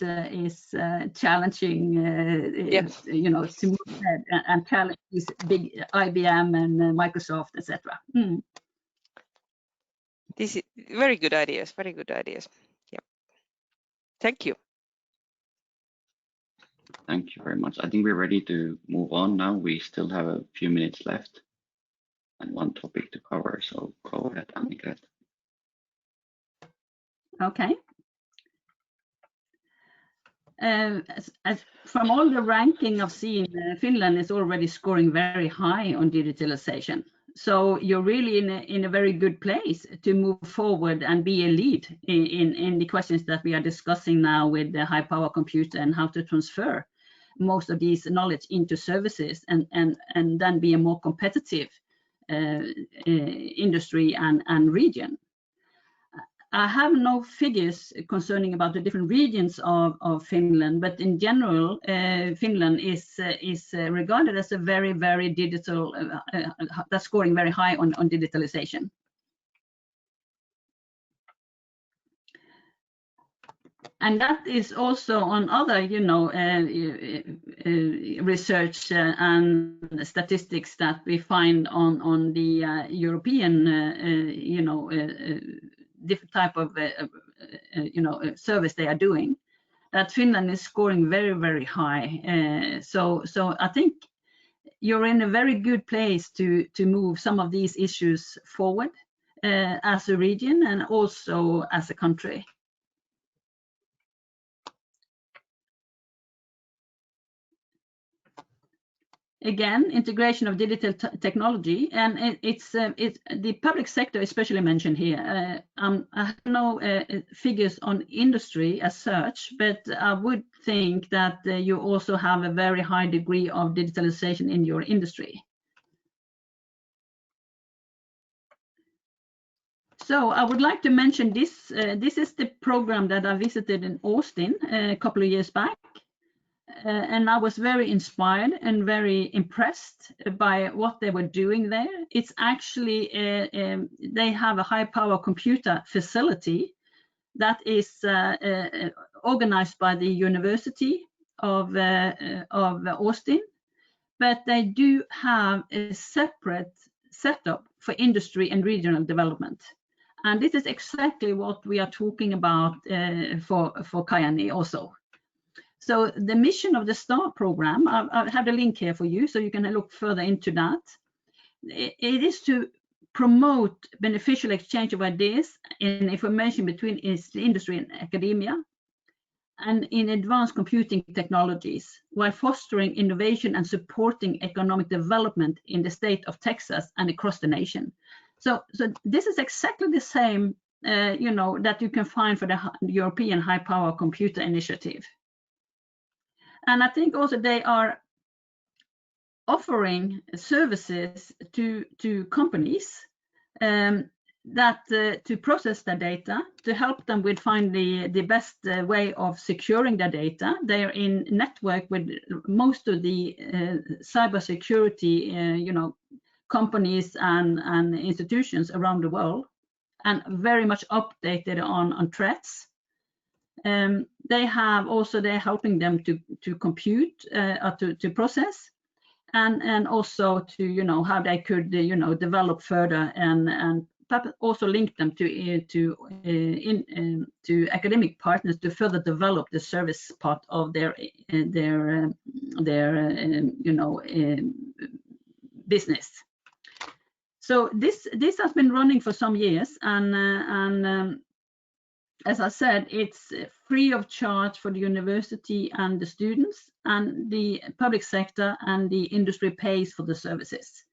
challenging, to move ahead and challenge these big IBM and Microsoft, etc. This is very good ideas. Very good ideas. Yeah. Thank you. Thank you very much. I think we're ready to move on now. We still have a few minutes left and one topic to cover. So go ahead, Annika. Okay. From all the ranking I've seen, Finland is already scoring very high on digitalization. So you're really in a very good place to move forward and be a lead in the questions that we are discussing now with the high power computer and how to transfer most of these knowledge into services and then be a more competitive industry and region. I have no figures concerning about the different regions of Finland, but in general, Finland is regarded as a very, very digital, that's scoring very high on digitalization. And that is also on other, research and statistics that we find on the European, different type of, service they are doing. That Finland is scoring very, very high. So I think you're in a very good place to move some of these issues forward as a region and also as a country. Again, integration of digital technology, and it's the public sector especially mentioned here. I have no figures on industry as such, but I would think that you also have a very high degree of digitalization in your industry. So I would like to mention this. This is the program that I visited in Austin a couple of years back. And I was very inspired and very impressed by what they were doing there. It's actually, they have a high power computer facility that is organized by the University of Austin, but they do have a separate setup for industry and regional development. And this is exactly what we are talking about for Kajaani also. So the mission of the STAR program, I have the link here for you, so you can look further into that. It is to promote beneficial exchange of ideas and information between industry and academia, and in advanced computing technologies, while fostering innovation and supporting economic development in the state of Texas and across the nation. So this is exactly the same, that you can find for the European High Power Computer Initiative. And I think also they are offering services to companies to process their data, to help them with find the best way of securing their data. They are in network with most of the cybersecurity, companies and institutions around the world, and very much updated on threats. They're helping them to compute, to process, and also to how they could develop further, and also link them to academic partners to further develop the service part of their business. So this has been running for some years, and as I said, it's free of charge for the university and the students, and the public sector and the industry pays for the services.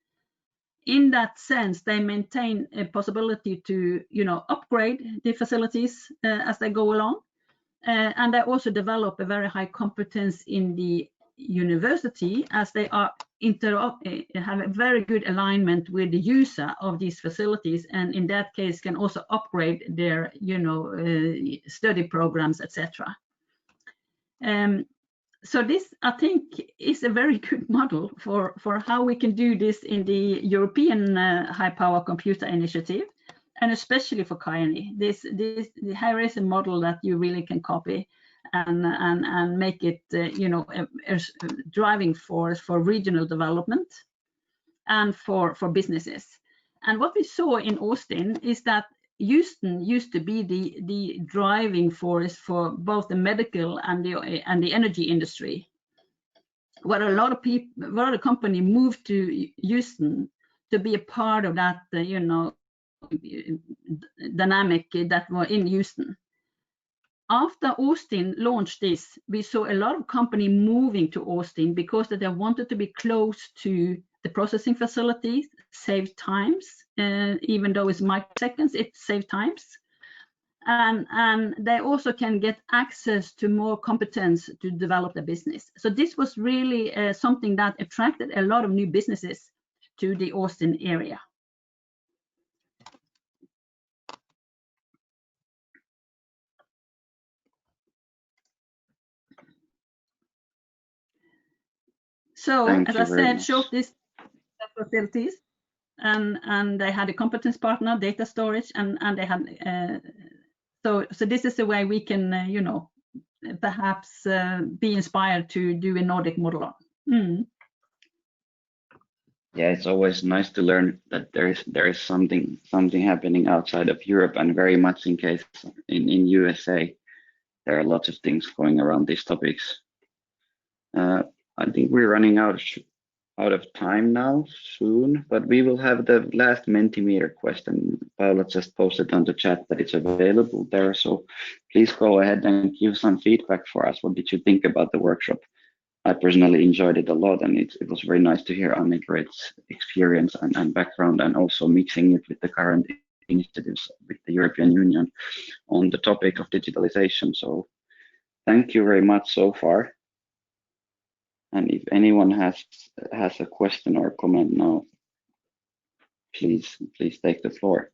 In that sense, they maintain a possibility to, upgrade the facilities as they go along, and they also develop a very high competence in the university, as they are have a very good alignment with the user of these facilities, and in that case can also upgrade their study programs, etc. So this, I think, is a very good model for how we can do this in the European High Power Computer Initiative, and especially for KAINI. Here is a model that you really can copy and make it, a driving force for regional development and for businesses. And what we saw in Austin is that Houston used to be the driving force for both the medical and the energy industry, where a lot of people, a lot of companies moved to Houston to be a part of that, dynamic that were in Houston. After Austin launched this, we saw a lot of companies moving to Austin because they wanted to be close to the processing facilities, save times, even though it's microseconds, it saves times. And they also can get access to more competence to develop the business. So this was really something that attracted a lot of new businesses to the Austin area. So as I said, showed these facilities, and they had a competence partner, data storage, and they had so this is the way we can perhaps be inspired to do a Nordic model on. Yeah, it's always nice to learn that there is something happening outside of Europe, and very much in case in USA there are lots of things going around these topics. I think we're running out of time now soon, but we will have the last Mentimeter question. Paula just posted on the chat that it's available there, so please go ahead and give some feedback for us. What did you think about the workshop? I personally enjoyed it a lot, and it was very nice to hear Annegret's experience and background, and also mixing it with the current initiatives with the European Union on the topic of digitalization. So thank you very much so far. And if anyone has a question or comment now, please take the floor.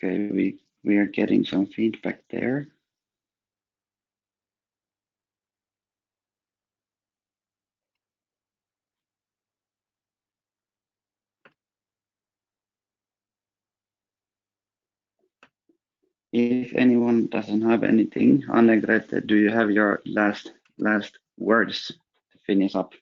Okay, we are getting some feedback there. If anyone doesn't have anything, Anne-Grethe, do you have your last words to finish up?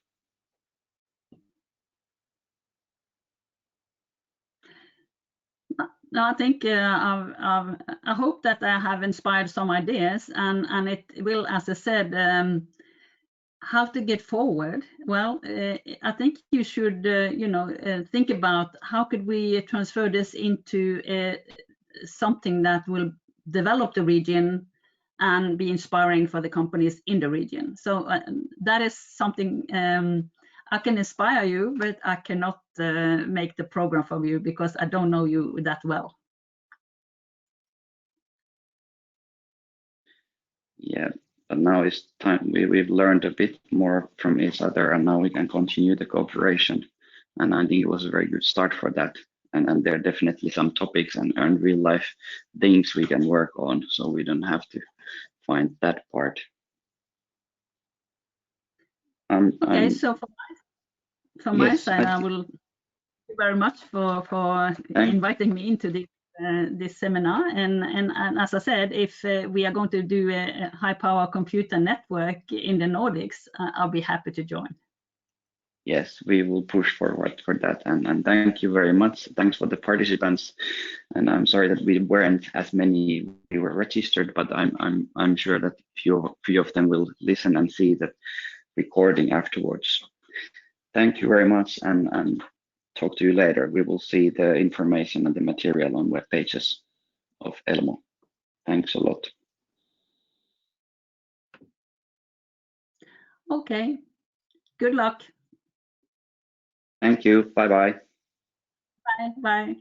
No, I think I hope that I have inspired some ideas, and it will, as I said, how to get forward. Well, I think you should, think about how could we transfer this into something that will develop the region and be inspiring for the companies in the region. So that is something I can inspire you, but I cannot make the program for you because I don't know you that well. Yeah, but now it's time. We've learned a bit more from each other, and now we can continue the cooperation. And I think it was a very good start for that. And there are definitely some topics and real life things we can work on, so we don't have to find that part. Okay, so from my yes, side, I will thank you very much for inviting me into this seminar. And as I said, if we are going to do a high power computer network in the Nordics, I'll be happy to join. Yes, we will push forward for that. And thank you very much. Thanks for the participants. And I'm sorry that we weren't as many we were registered, but I'm sure that few of them will listen and see the recording afterwards. Thank you very much, and talk to you later. We will see the information and the material on web pages of Elmo. Thanks a lot. Okay, good luck. Thank you. Bye-bye. Bye. Bye.